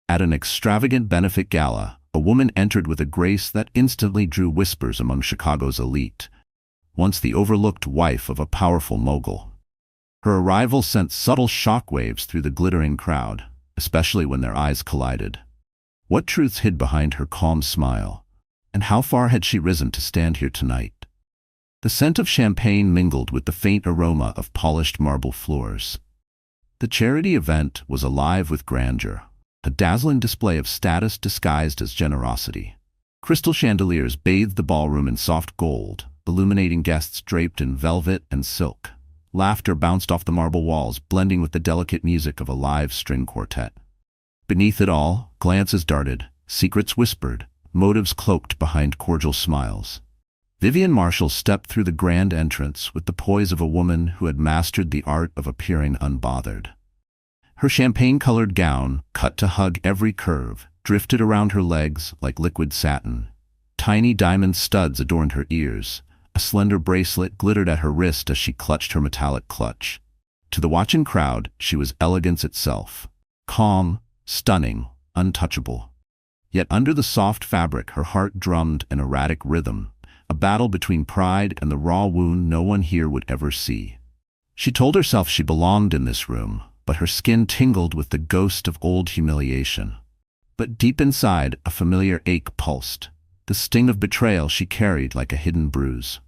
At an extravagant benefit gala, a woman entered with a grace that instantly drew whispers among Chicago's elite. Once the overlooked wife of a powerful mogul. Her arrival sent subtle shockwaves through the glittering crowd, especially when their eyes collided. What truths hid behind her calm smile? And how far had she risen to stand here tonight? The scent of champagne mingled with the faint aroma of polished marble floors. The charity event was alive with grandeur, a dazzling display of status disguised as generosity. Crystal chandeliers bathed the ballroom in soft gold, illuminating guests draped in velvet and silk. Laughter bounced off the marble walls, blending with the delicate music of a live string quartet. Beneath it all, glances darted, secrets whispered, motives cloaked behind cordial smiles. Vivian Marshall stepped through the grand entrance with the poise of a woman who had mastered the art of appearing unbothered. Her champagne-colored gown, cut to hug every curve, drifted around her legs like liquid satin. Tiny diamond studs adorned her ears. A slender bracelet glittered at her wrist as she clutched her metallic clutch. To the watching crowd, she was elegance itself. Calm, stunning, untouchable. Yet under the soft fabric, her heart drummed an erratic rhythm, a battle between pride and the raw wound no one here would ever see. She told herself she belonged in this room, but her skin tingled with the ghost of old humiliation. But deep inside, a familiar ache pulsed, the sting of betrayal she carried like a hidden bruise.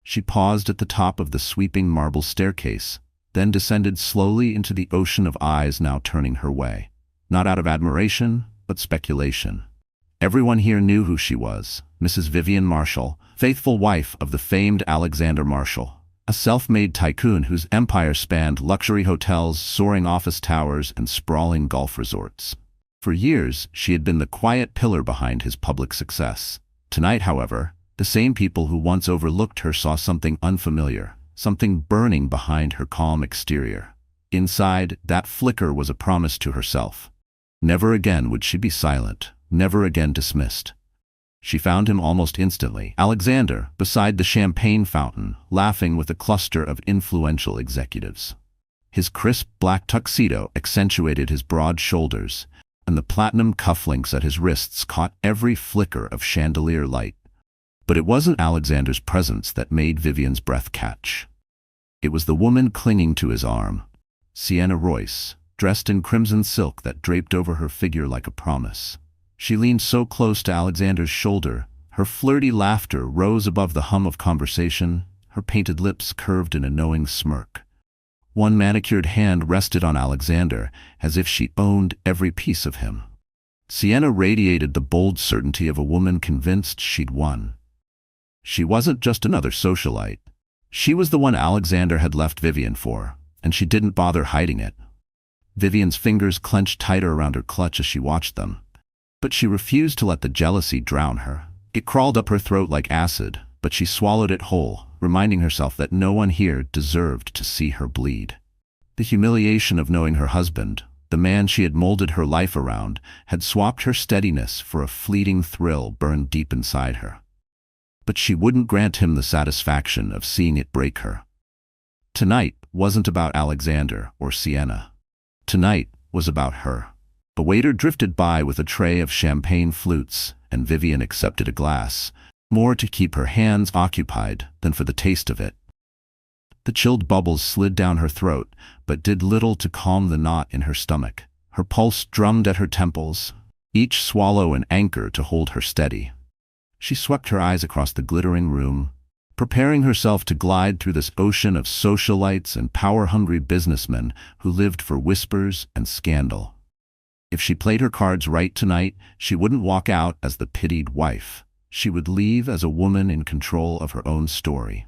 She paused at the top of the sweeping marble staircase, then descended slowly into the ocean of eyes now turning her way. Not out of admiration, but speculation. Everyone here knew who she was, Mrs. Vivian Marshall, faithful wife of the famed Alexander Marshall, a self-made tycoon whose empire spanned luxury hotels, soaring office towers, and sprawling golf resorts. For years, she had been the quiet pillar behind his public success. Tonight, however, the same people who once overlooked her saw something unfamiliar, something burning behind her calm exterior. Inside, that flicker was a promise to herself. Never again would she be silent, never again dismissed. She found him almost instantly, Alexander, beside the champagne fountain, laughing with a cluster of influential executives. His crisp black tuxedo accentuated his broad shoulders, and the platinum cufflinks at his wrists caught every flicker of chandelier light. But it wasn't Alexander's presence that made Vivian's breath catch. It was the woman clinging to his arm, Sienna Royce, dressed in crimson silk that draped over her figure like a promise. She leaned so close to Alexander's shoulder, her flirty laughter rose above the hum of conversation, her painted lips curved in a knowing smirk. One manicured hand rested on Alexander, as if she owned every piece of him. Sienna radiated the bold certainty of a woman convinced she'd won. She wasn't just another socialite. She was the one Alexander had left Vivian for, and she didn't bother hiding it. Vivian's fingers clenched tighter around her clutch as she watched them. But she refused to let the jealousy drown her. It crawled up her throat like acid, but she swallowed it whole, reminding herself that no one here deserved to see her bleed. The humiliation of knowing her husband, the man she had molded her life around, had swapped her steadiness for a fleeting thrill burned deep inside her. But she wouldn't grant him the satisfaction of seeing it break her. Tonight wasn't about Alexander or Sienna. Tonight was about her. A waiter drifted by with a tray of champagne flutes, and Vivian accepted a glass, more to keep her hands occupied than for the taste of it. The chilled bubbles slid down her throat, but did little to calm the knot in her stomach. Her pulse drummed at her temples, each swallow an anchor to hold her steady. She swept her eyes across the glittering room, preparing herself to glide through this ocean of socialites and power-hungry businessmen who lived for whispers and scandal. If she played her cards right tonight, she wouldn't walk out as the pitied wife. She would leave as a woman in control of her own story.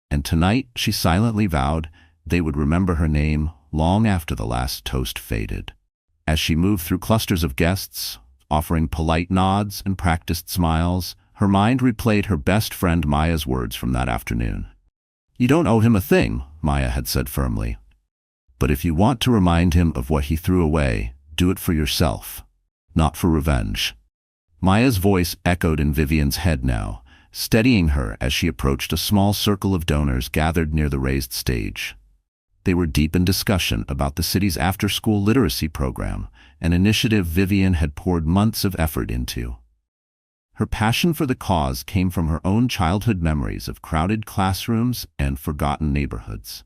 And tonight, she silently vowed, they would remember her name long after the last toast faded. As she moved through clusters of guests, offering polite nods and practiced smiles, her mind replayed her best friend Maya's words from that afternoon. "You don't owe him a thing," Maya had said firmly. "But if you want to remind him of what he threw away, do it for yourself, not for revenge." Maya's voice echoed in Vivian's head now, steadying her as she approached a small circle of donors gathered near the raised stage. They were deep in discussion about the city's after-school literacy program, an initiative Vivian had poured months of effort into. Her passion for the cause came from her own childhood memories of crowded classrooms and forgotten neighborhoods.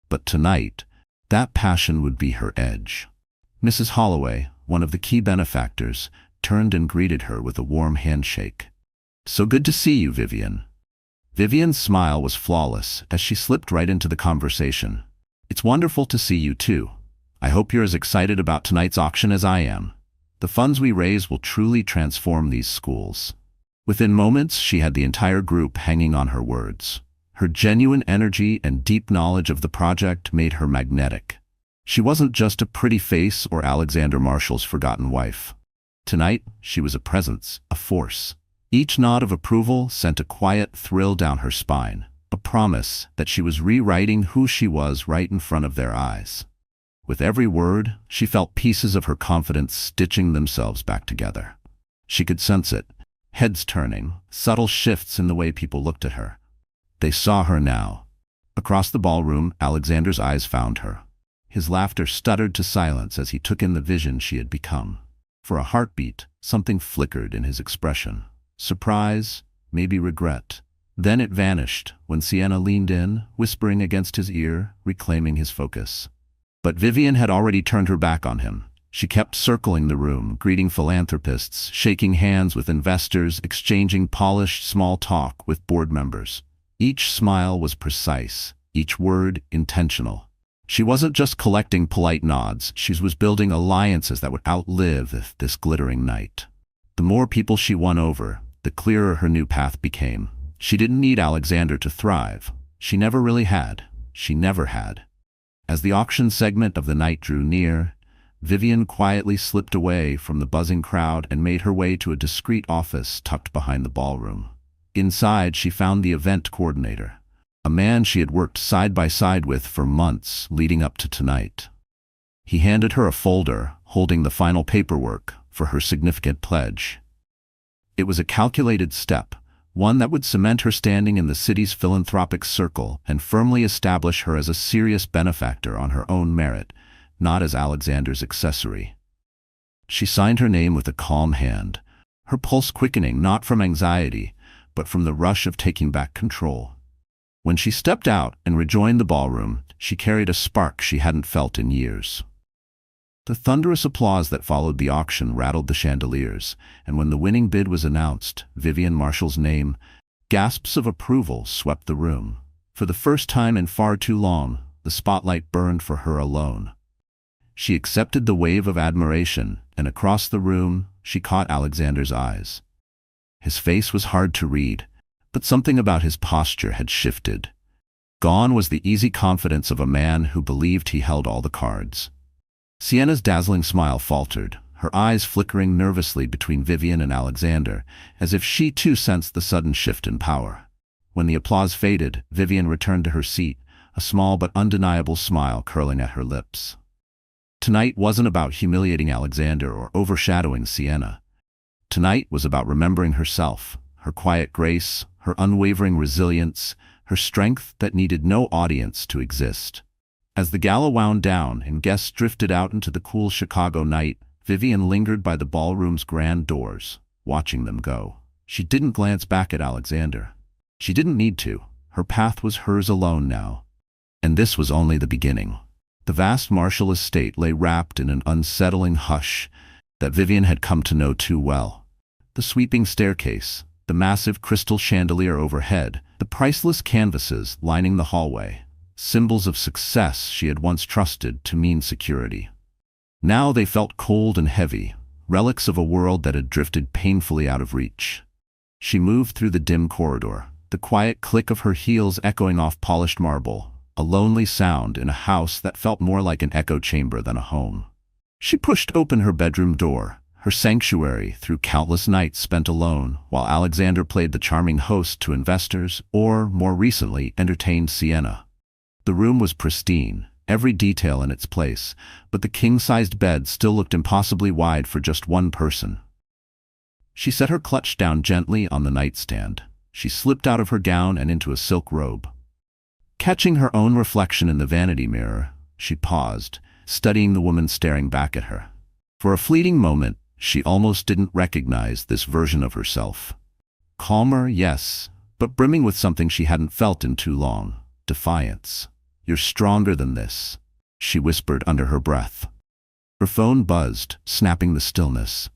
But tonight, that passion would be her edge. Mrs. Holloway, one of the key benefactors, turned and greeted her with a warm handshake. "So good to see you, Vivian." Vivian's smile was flawless as she slipped right into the conversation. "It's wonderful to see you too. I hope you're as excited about tonight's auction as I am. The funds we raise will truly transform these schools." Within moments, she had the entire group hanging on her words. Her genuine energy and deep knowledge of the project made her magnetic. She wasn't just a pretty face or Alexander Marshall's forgotten wife. Tonight, she was a presence, a force. Each nod of approval sent a quiet thrill down her spine, a promise that she was rewriting who she was right in front of their eyes. With every word, she felt pieces of her confidence stitching themselves back together. She could sense it, heads turning, subtle shifts in the way people looked at her. They saw her now. Across the ballroom, Alexander's eyes found her. His laughter stuttered to silence as he took in the vision she had become. For a heartbeat, something flickered in his expression. Surprise, maybe regret. Then it vanished when Sienna leaned in, whispering against his ear, reclaiming his focus. But Vivian had already turned her back on him. She kept circling the room, greeting philanthropists, shaking hands with investors, exchanging polished small talk with board members. Each smile was precise, each word intentional. She wasn't just collecting polite nods, she was building alliances that would outlive this glittering night. The more people she won over, the clearer her new path became. She didn't need Alexander to thrive. She never really had. She never had. As the auction segment of the night drew near, Vivian quietly slipped away from the buzzing crowd and made her way to a discreet office tucked behind the ballroom. Inside, she found the event coordinator, a man she had worked side by side with for months leading up to tonight. He handed her a folder holding the final paperwork for her significant pledge. It was a calculated step, one that would cement her standing in the city's philanthropic circle and firmly establish her as a serious benefactor on her own merit, not as Alexander's accessory. She signed her name with a calm hand, her pulse quickening not from anxiety, but from the rush of taking back control. When she stepped out and rejoined the ballroom, she carried a spark she hadn't felt in years. The thunderous applause that followed the auction rattled the chandeliers, and when the winning bid was announced, Vivian Marshall's name, gasps of approval swept the room. For the first time in far too long, the spotlight burned for her alone. She accepted the wave of admiration, and across the room, she caught Alexander's eyes. His face was hard to read, but something about his posture had shifted. Gone was the easy confidence of a man who believed he held all the cards. Sienna's dazzling smile faltered, her eyes flickering nervously between Vivian and Alexander, as if she too sensed the sudden shift in power. When the applause faded, Vivian returned to her seat, a small but undeniable smile curling at her lips. Tonight wasn't about humiliating Alexander or overshadowing Sienna. Tonight was about remembering herself, her quiet grace, her unwavering resilience, her strength that needed no audience to exist. As the gala wound down and guests drifted out into the cool Chicago night, Vivian lingered by the ballroom's grand doors, watching them go. She didn't glance back at Alexander. She didn't need to. Her path was hers alone now. And this was only the beginning. The vast Marshall estate lay wrapped in an unsettling hush that Vivian had come to know too well. The sweeping staircase, the massive crystal chandelier overhead, the priceless canvases lining the hallway, symbols of success she had once trusted to mean security. Now they felt cold and heavy, relics of a world that had drifted painfully out of reach. She moved through the dim corridor, the quiet click of her heels echoing off polished marble, a lonely sound in a house that felt more like an echo chamber than a home. She pushed open her bedroom door, her sanctuary through countless nights spent alone, while Alexander played the charming host to investors or, more recently, entertained Sienna. The room was pristine, every detail in its place, but the king-sized bed still looked impossibly wide for just one person. She set her clutch down gently on the nightstand. She slipped out of her gown and into a silk robe. Catching her own reflection in the vanity mirror, she paused, studying the woman staring back at her. For a fleeting moment, she almost didn't recognize this version of herself. Calmer, yes, but brimming with something she hadn't felt in too long: defiance. "You're stronger than this," she whispered under her breath. Her phone buzzed, snapping the stillness.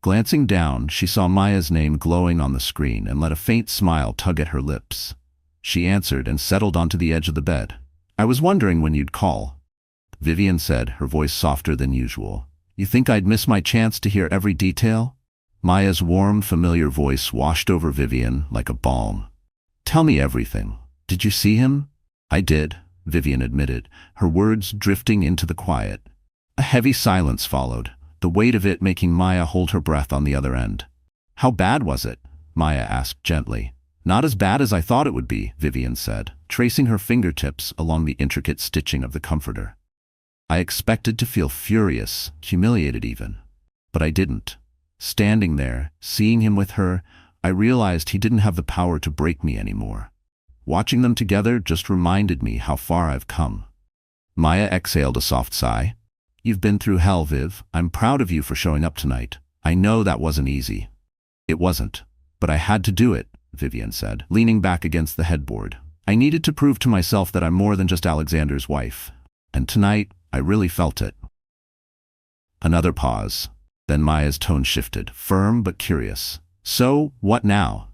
Glancing down, she saw Maya's name glowing on the screen and let a faint smile tug at her lips. She answered and settled onto the edge of the bed. "I was wondering when you'd call," Vivian said, her voice softer than usual. "You think I'd miss my chance to hear every detail?" Maya's warm, familiar voice washed over Vivian like a balm. "Tell me everything. Did you see him?" "I did," Vivian admitted, her words drifting into the quiet. A heavy silence followed, the weight of it making Maya hold her breath on the other end. "How bad was it?" Maya asked gently. "Not as bad as I thought it would be," Vivian said, tracing her fingertips along the intricate stitching of the comforter. "I expected to feel furious, humiliated even. But I didn't. Standing there, seeing him with her, I realized he didn't have the power to break me anymore. Watching them together just reminded me how far I've come." Maya exhaled a soft sigh. "You've been through hell, Viv. I'm proud of you for showing up tonight. I know that wasn't easy." "It wasn't. But I had to do it," Vivian said, leaning back against the headboard. "I needed to prove to myself that I'm more than just Alexander's wife. And tonight, I really felt it." Another pause. Then Maya's tone shifted, firm but curious. "So, what now?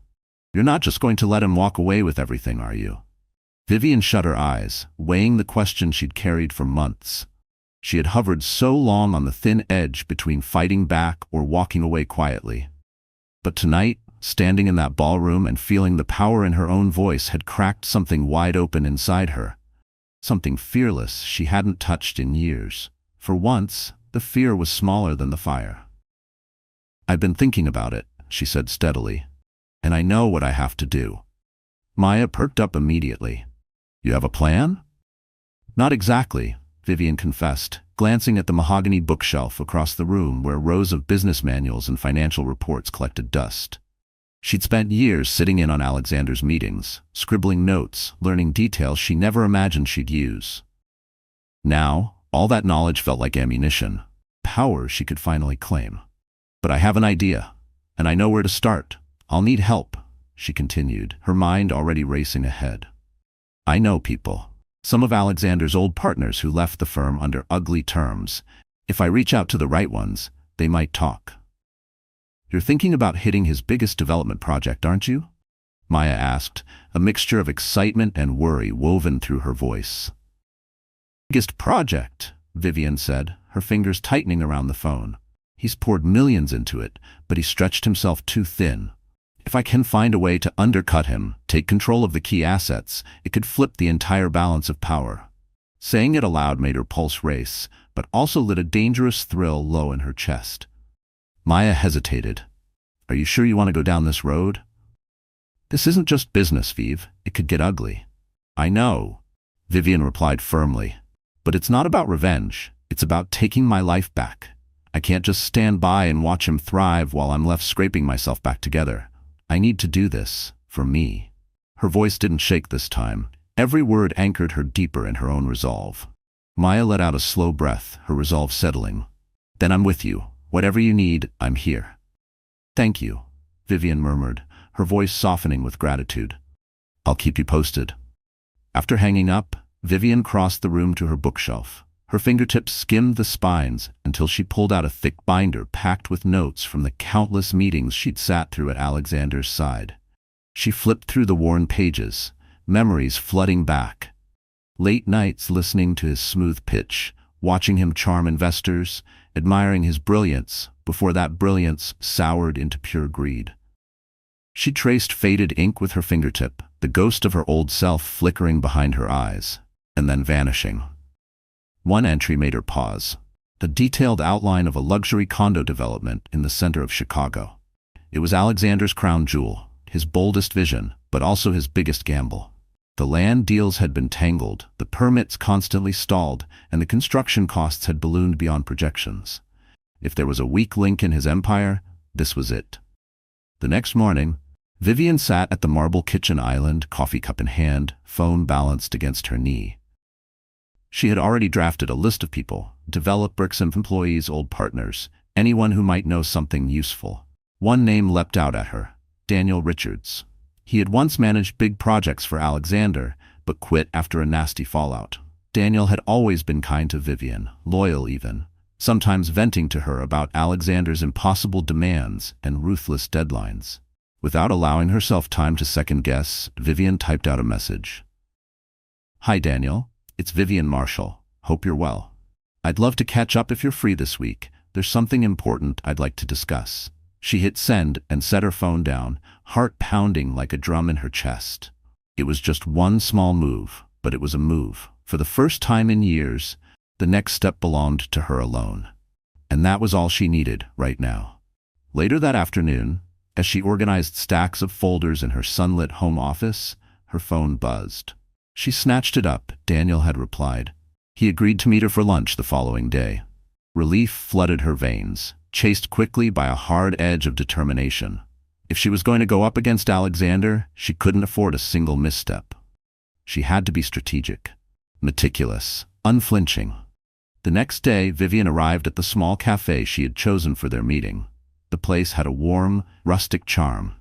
You're not just going to let him walk away with everything, are you?" Vivian shut her eyes, weighing the question she'd carried for months. She had hovered so long on the thin edge between fighting back or walking away quietly. But tonight, standing in that ballroom and feeling the power in her own voice had cracked something wide open inside her. Something fearless she hadn't touched in years. For once, the fear was smaller than the fire. "I've been thinking about it," she said steadily. "And I know what I have to do." Maya perked up immediately. "You have a plan?" "Not exactly," Vivian confessed, glancing at the mahogany bookshelf across the room where rows of business manuals and financial reports collected dust. She'd spent years sitting in on Alexander's meetings, scribbling notes, learning details she never imagined she'd use. Now, all that knowledge felt like ammunition, power she could finally claim. "But I have an idea, and I know where to start. I'll need help," she continued, her mind already racing ahead. "I know people. Some of Alexander's old partners who left the firm under ugly terms. If I reach out to the right ones, they might talk." "You're thinking about hitting his biggest development project, aren't you?" Maya asked, a mixture of excitement and worry woven through her voice. "Biggest project," Vivian said, her fingers tightening around the phone. "He's poured millions into it, but he stretched himself too thin. If I can find a way to undercut him, take control of the key assets, it could flip the entire balance of power." Saying it aloud made her pulse race, but also lit a dangerous thrill low in her chest. Maya hesitated. "Are you sure you want to go down this road?" "This isn't just business, Viv. It could get ugly." "I know," Vivian replied firmly. "But it's not about revenge. It's about taking my life back. I can't just stand by and watch him thrive while I'm left scraping myself back together. I need to do this, for me." Her voice didn't shake this time. Every word anchored her deeper in her own resolve. Maya let out a slow breath, her resolve settling. "Then I'm with you. Whatever you need, I'm here." "Thank you," Vivian murmured, her voice softening with gratitude. "I'll keep you posted." After hanging up, Vivian crossed the room to her bookshelf. Her fingertips skimmed the spines until she pulled out a thick binder packed with notes from the countless meetings she'd sat through at Alexander's side. She flipped through the worn pages, memories flooding back. Late nights listening to his smooth pitch, watching him charm investors, admiring his brilliance before that brilliance soured into pure greed. She traced faded ink with her fingertip, the ghost of her old self flickering behind her eyes, and then vanishing. One entry made her pause, the detailed outline of a luxury condo development in the center of Chicago. It was Alexander's crown jewel, his boldest vision, but also his biggest gamble. The land deals had been tangled, the permits constantly stalled, and the construction costs had ballooned beyond projections. If there was a weak link in his empire, this was it. The next morning, Vivian sat at the marble kitchen island, coffee cup in hand, phone balanced against her knee. She had already drafted a list of people, developers and employees, old partners, anyone who might know something useful. One name leapt out at her: Daniel Richards. He had once managed big projects for Alexander, but quit after a nasty fallout. Daniel had always been kind to Vivian, loyal even, sometimes venting to her about Alexander's impossible demands and ruthless deadlines. Without allowing herself time to second-guess, Vivian typed out a message. "Hi Daniel, it's Vivian Marshall. Hope you're well. I'd love to catch up if you're free this week. There's something important I'd like to discuss." She hit send and set her phone down, heart pounding like a drum in her chest. It was just one small move, but it was a move. For the first time in years, the next step belonged to her alone. And that was all she needed right now. Later that afternoon, as she organized stacks of folders in her sunlit home office, her phone buzzed. She snatched it up. Daniel had replied. He agreed to meet her for lunch the following day. Relief flooded her veins, chased quickly by a hard edge of determination. If she was going to go up against Alexander, she couldn't afford a single misstep. She had to be strategic, meticulous, unflinching. The next day, Vivian arrived at the small cafe she had chosen for their meeting. The place had a warm, rustic charm.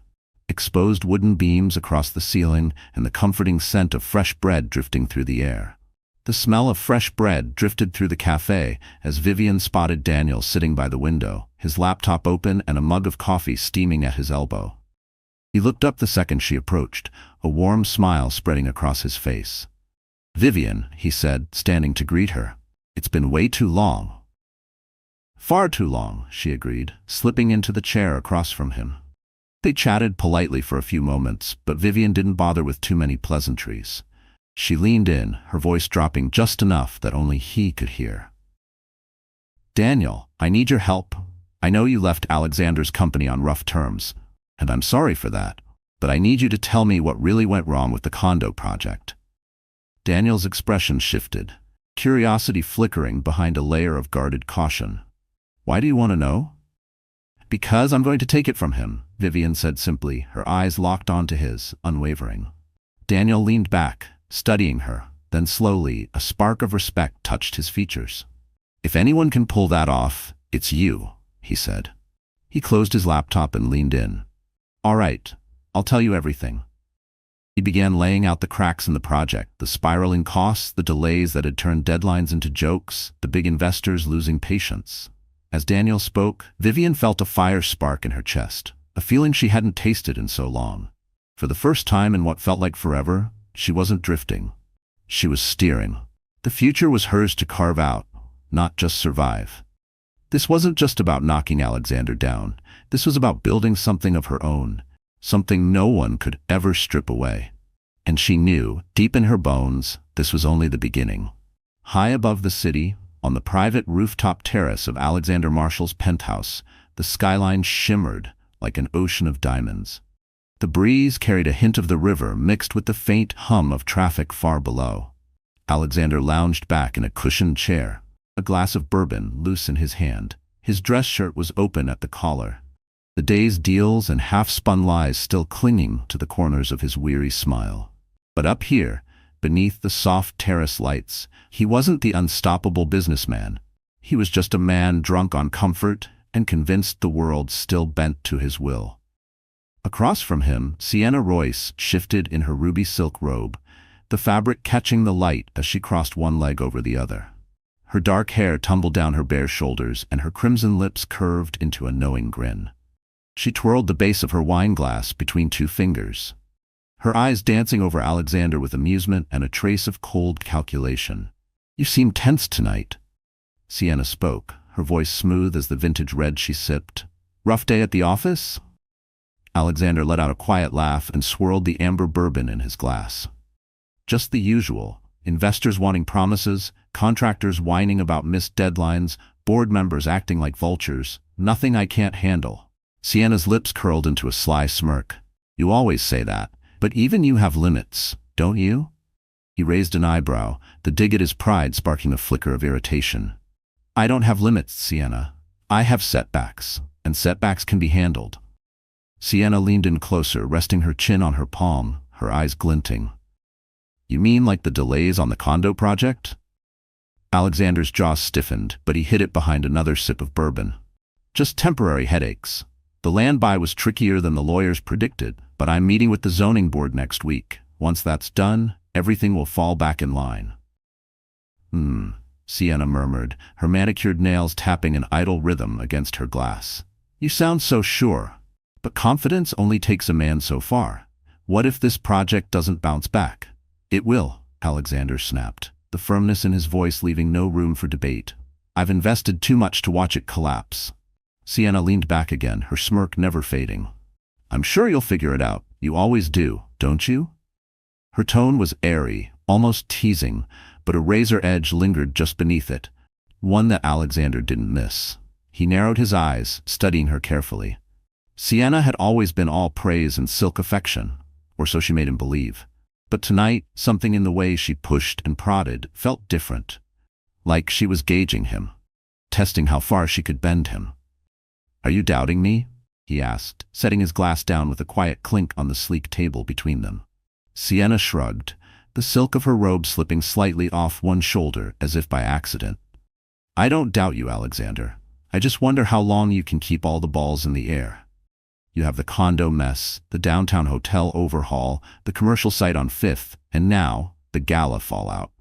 Exposed wooden beams across the ceiling and the comforting scent of fresh bread drifting through the air. The smell of fresh bread drifted through the cafe as Vivian spotted Daniel sitting by the window, his laptop open and a mug of coffee steaming at his elbow. He looked up the second she approached, a warm smile spreading across his face. "Vivian," he said, standing to greet her. "It's been way too long." "Far too long," she agreed, slipping into the chair across from him. They chatted politely for a few moments, but Vivian didn't bother with too many pleasantries. She leaned in, her voice dropping just enough that only he could hear. "Daniel, I need your help. I know you left Alexander's company on rough terms, and I'm sorry for that, but I need you to tell me what really went wrong with the condo project." Daniel's expression shifted, curiosity flickering behind a layer of guarded caution. "Why do you want to know?" "Because I'm going to take it from him," Vivian said simply, her eyes locked onto his, unwavering. Daniel leaned back, studying her, then slowly, a spark of respect touched his features. "If anyone can pull that off, it's you," he said. He closed his laptop and leaned in. "All right, I'll tell you everything." He began laying out the cracks in the project, the spiraling costs, the delays that had turned deadlines into jokes, the big investors losing patience. As Daniel spoke, Vivian felt a fire spark in her chest, a feeling she hadn't tasted in so long. For the first time in what felt like forever, she wasn't drifting. She was steering. The future was hers to carve out, not just survive. This wasn't just about knocking Alexander down. This was about building something of her own, something no one could ever strip away. And she knew, deep in her bones, this was only the beginning. High above the city, on the private rooftop terrace of Alexander Marshall's penthouse, the skyline shimmered like an ocean of diamonds. The breeze carried a hint of the river mixed with the faint hum of traffic far below. Alexander lounged back in a cushioned chair, a glass of bourbon loose in his hand. His dress shirt was open at the collar, the day's deals and half-spun lies still clinging to the corners of his weary smile. But up here, beneath the soft terrace lights, he wasn't the unstoppable businessman. He was just a man drunk on comfort and convinced the world still bent to his will. Across from him, Sienna Royce shifted in her ruby silk robe, the fabric catching the light as she crossed one leg over the other. Her dark hair tumbled down her bare shoulders and her crimson lips curved into a knowing grin. She twirled the base of her wine glass between two fingers, her eyes dancing over Alexander with amusement and a trace of cold calculation. "You seem tense tonight." Sienna spoke, her voice smooth as the vintage red she sipped. "Rough day at the office?" Alexander let out a quiet laugh and swirled the amber bourbon in his glass. "Just the usual. Investors wanting promises, contractors whining about missed deadlines, board members acting like vultures. Nothing I can't handle." Sienna's lips curled into a sly smirk. "You always say that, but even you have limits, don't you?" He raised an eyebrow, the dig at his pride sparking a flicker of irritation. "I don't have limits, Sienna. I have setbacks, and setbacks can be handled." Sienna leaned in closer, resting her chin on her palm, her eyes glinting. "You mean like the delays on the condo project?" Alexander's jaw stiffened, but he hid it behind another sip of bourbon. Just temporary headaches. The land buy was trickier than the lawyers predicted, but I'm meeting with the zoning board next week. Once that's done, everything will fall back in line. Sienna murmured, her manicured nails tapping an idle rhythm against her glass. You sound so sure. But confidence only takes a man so far. What if this project doesn't bounce back? It will, Alexander snapped, the firmness in his voice leaving no room for debate. I've invested too much to watch it collapse. Sienna leaned back again, her smirk never fading. I'm sure you'll figure it out. You always do, don't you? Her tone was airy, almost teasing, but a razor edge lingered just beneath it, one that Alexander didn't miss. He narrowed his eyes, studying her carefully. Sienna had always been all praise and silk affection, or so she made him believe. But tonight, something in the way she pushed and prodded felt different. Like she was gauging him, testing how far she could bend him. Are you doubting me? He asked, setting his glass down with a quiet clink on the sleek table between them. Sienna shrugged, the silk of her robe slipping slightly off one shoulder as if by accident. I don't doubt you, Alexander. I just wonder how long you can keep all the balls in the air. You have the condo mess, the downtown hotel overhaul, the commercial site on Fifth, and now, the gala fallout.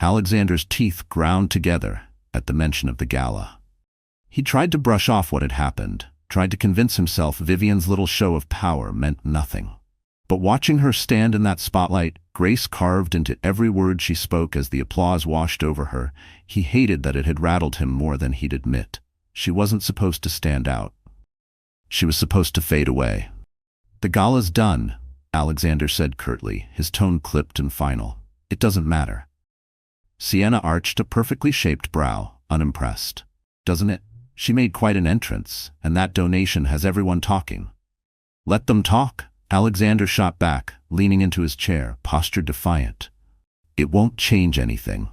Alexander's teeth ground together at the mention of the gala. He tried to brush off what had happened, tried to convince himself Vivian's little show of power meant nothing. But watching her stand in that spotlight, grace carved into every word she spoke as the applause washed over her, he hated that it had rattled him more than he'd admit. She wasn't supposed to stand out. She was supposed to fade away. The gala's done, Alexander said curtly, his tone clipped and final. It doesn't matter. Sienna arched a perfectly shaped brow, unimpressed. Doesn't it? She made quite an entrance, and that donation has everyone talking. Let them talk. Alexander shot back, leaning into his chair, postured defiant. It won't change anything.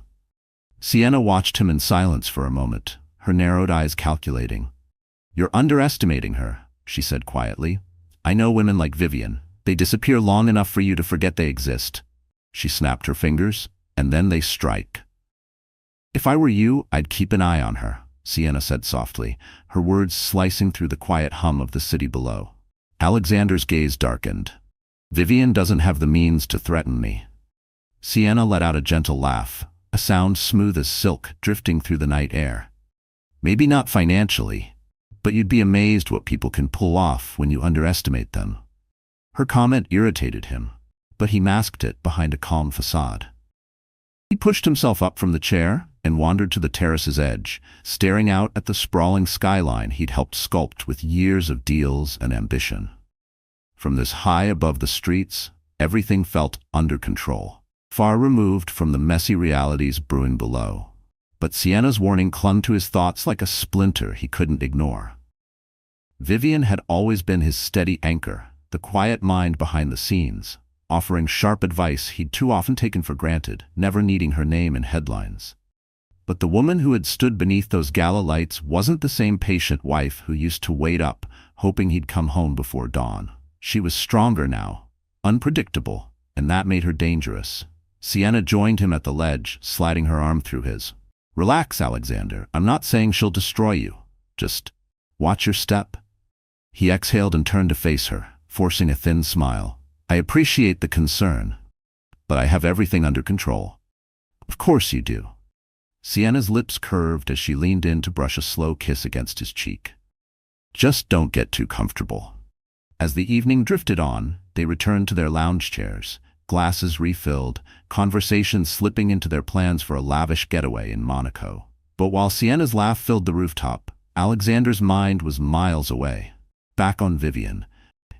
Sienna watched him in silence for a moment, her narrowed eyes calculating. You're underestimating her, she said quietly. I know women like Vivian. They disappear long enough for you to forget they exist. She snapped her fingers, and then they strike. If I were you, I'd keep an eye on her, Sienna said softly, her words slicing through the quiet hum of the city below. Alexander's gaze darkened. Vivian doesn't have the means to threaten me. Sienna let out a gentle laugh, a sound smooth as silk drifting through the night air. Maybe not financially, but you'd be amazed what people can pull off when you underestimate them. Her comment irritated him, but he masked it behind a calm facade. He pushed himself up from the chair and wandered to the terrace's edge, staring out at the sprawling skyline he'd helped sculpt with years of deals and ambition. From this high above the streets, everything felt under control, far removed from the messy realities brewing below. But Sienna's warning clung to his thoughts like a splinter he couldn't ignore. Vivian had always been his steady anchor, the quiet mind behind the scenes, offering sharp advice he'd too often taken for granted, never needing her name in headlines. But the woman who had stood beneath those gala lights wasn't the same patient wife who used to wait up, hoping he'd come home before dawn. She was stronger now, unpredictable, and that made her dangerous. Sienna joined him at the ledge, sliding her arm through his. Relax, Alexander. I'm not saying she'll destroy you. Just watch your step. He exhaled and turned to face her, forcing a thin smile. I appreciate the concern, but I have everything under control. Of course you do. Sienna's lips curved as she leaned in to brush a slow kiss against his cheek. Just don't get too comfortable. As the evening drifted on, they returned to their lounge chairs, glasses refilled, conversations slipping into their plans for a lavish getaway in Monaco. But while Sienna's laugh filled the rooftop, Alexander's mind was miles away, back on Vivian,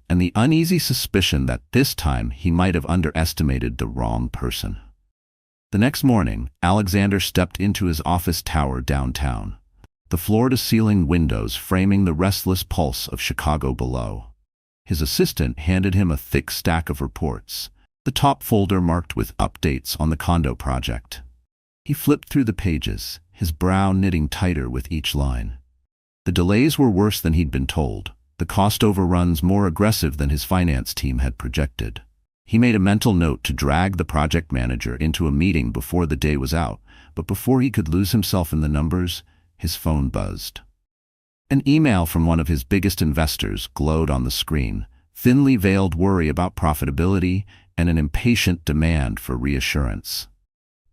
and the uneasy suspicion that this time he might have underestimated the wrong person. The next morning, Alexander stepped into his office tower downtown, the floor-to-ceiling windows framing the restless pulse of Chicago below. His assistant handed him a thick stack of reports, the top folder marked with updates on the condo project. He flipped through the pages, his brow knitting tighter with each line. The delays were worse than he'd been told, the cost overruns more aggressive than his finance team had projected. He made a mental note to drag the project manager into a meeting before the day was out, but before he could lose himself in the numbers, his phone buzzed. An email from one of his biggest investors glowed on the screen, thinly veiled worry about profitability and an impatient demand for reassurance.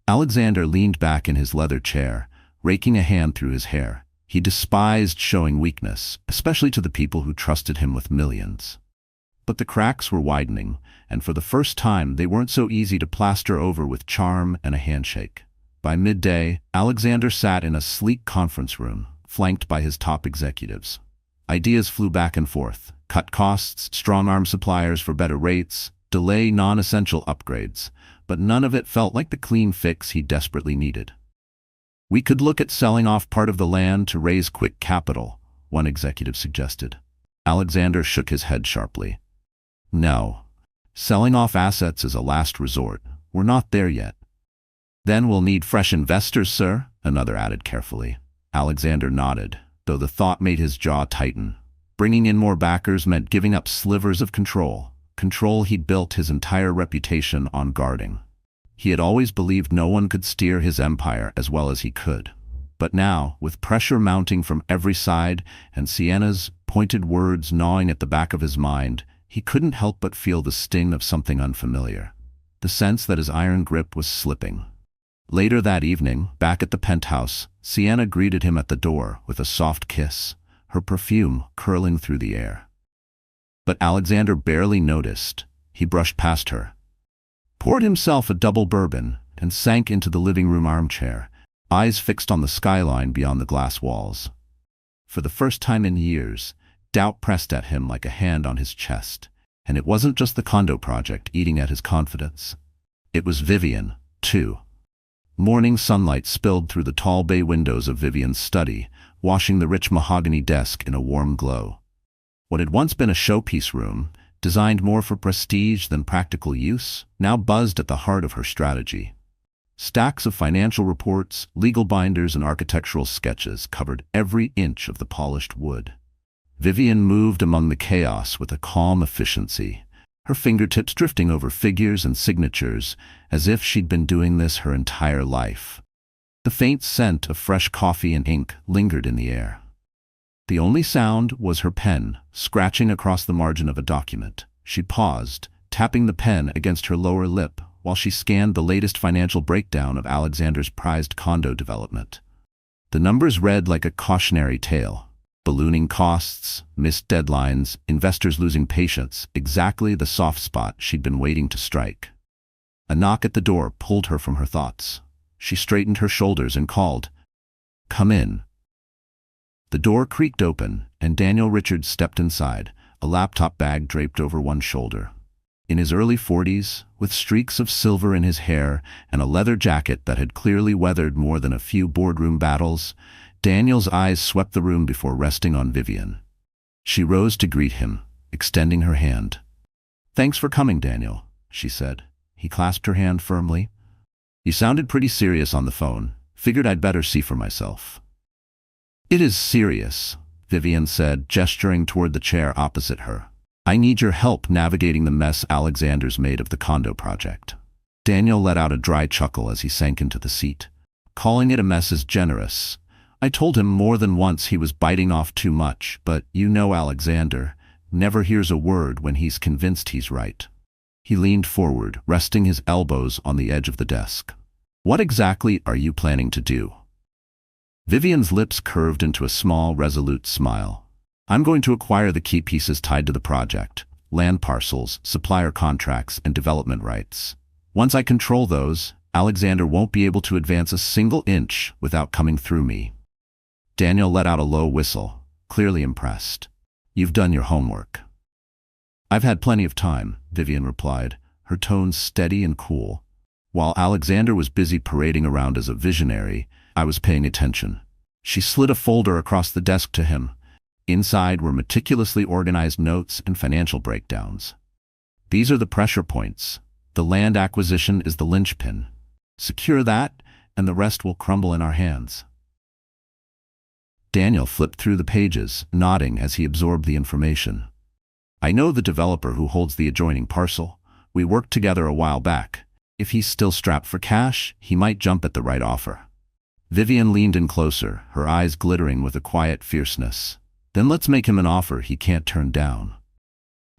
Alexander leaned back in his leather chair, raking a hand through his hair. He despised showing weakness, especially to the people who trusted him with millions. But the cracks were widening, and for the first time they weren't so easy to plaster over with charm and a handshake. By midday, Alexander sat in a sleek conference room, flanked by his top executives. Ideas flew back and forth: cut costs, strong-arm suppliers for better rates, delay non-essential upgrades, but none of it felt like the clean fix he desperately needed. "We could look at selling off part of the land to raise quick capital," one executive suggested. Alexander shook his head sharply. "No. Selling off assets is a last resort. We're not there yet." "Then we'll need fresh investors, sir," another added carefully. Alexander nodded, though the thought made his jaw tighten. Bringing in more backers meant giving up slivers of control he'd built his entire reputation on guarding. He had always believed no one could steer his empire as well as he could. But now, with pressure mounting from every side and Sienna's pointed words gnawing at the back of his mind, he couldn't help but feel the sting of something unfamiliar, the sense that his iron grip was slipping. Later that evening, back at the penthouse, Sienna greeted him at the door with a soft kiss, her perfume curling through the air. But Alexander barely noticed. He brushed past her, poured himself a double bourbon, and sank into the living room armchair, eyes fixed on the skyline beyond the glass walls. For the first time in years, doubt pressed at him like a hand on his chest, and it wasn't just the condo project eating at his confidence. It was Vivian, too. Morning sunlight spilled through the tall bay windows of Vivian's study, washing the rich mahogany desk in a warm glow. What had once been a showpiece room, designed more for prestige than practical use, now buzzed at the heart of her strategy. Stacks of financial reports, legal binders, and architectural sketches covered every inch of the polished wood. Vivian moved among the chaos with a calm efficiency, her fingertips drifting over figures and signatures as if she'd been doing this her entire life. The faint scent of fresh coffee and ink lingered in the air. The only sound was her pen scratching across the margin of a document. She paused, tapping the pen against her lower lip while she scanned the latest financial breakdown of Alexander's prized condo development. The numbers read like a cautionary tale. Ballooning costs, missed deadlines, investors losing patience, exactly the soft spot she'd been waiting to strike. A knock at the door pulled her from her thoughts. She straightened her shoulders and called, "Come in." The door creaked open, and Daniel Richards stepped inside, a laptop bag draped over one shoulder. In his early 40s, with streaks of silver in his hair and a leather jacket that had clearly weathered more than a few boardroom battles, Daniel's eyes swept the room before resting on Vivian. She rose to greet him, extending her hand. "Thanks for coming, Daniel," she said. He clasped her hand firmly. "You sounded pretty serious on the phone. Figured I'd better see for myself." "It is serious," Vivian said, gesturing toward the chair opposite her. "I need your help navigating the mess Alexander's made of the condo project." Daniel let out a dry chuckle as he sank into the seat. "Calling it a mess is generous. I told him more than once he was biting off too much, but you know Alexander never hears a word when he's convinced he's right." He leaned forward, resting his elbows on the edge of the desk. "What exactly are you planning to do?" Vivian's lips curved into a small, resolute smile. "I'm going to acquire the key pieces tied to the project: land parcels, supplier contracts, and development rights. Once I control those, Alexander won't be able to advance a single inch without coming through me." Daniel let out a low whistle, clearly impressed. "You've done your homework." "I've had plenty of time," Vivian replied, her tone steady and cool. "While Alexander was busy parading around as a visionary, I was paying attention." She slid a folder across the desk to him. Inside were meticulously organized notes and financial breakdowns. "These are the pressure points. The land acquisition is the linchpin. Secure that, and the rest will crumble in our hands." Daniel flipped through the pages, nodding as he absorbed the information. "I know the developer who holds the adjoining parcel. We worked together a while back. If he's still strapped for cash, he might jump at the right offer." Vivian leaned in closer, her eyes glittering with a quiet fierceness. Then let's make him an offer he can't turn down.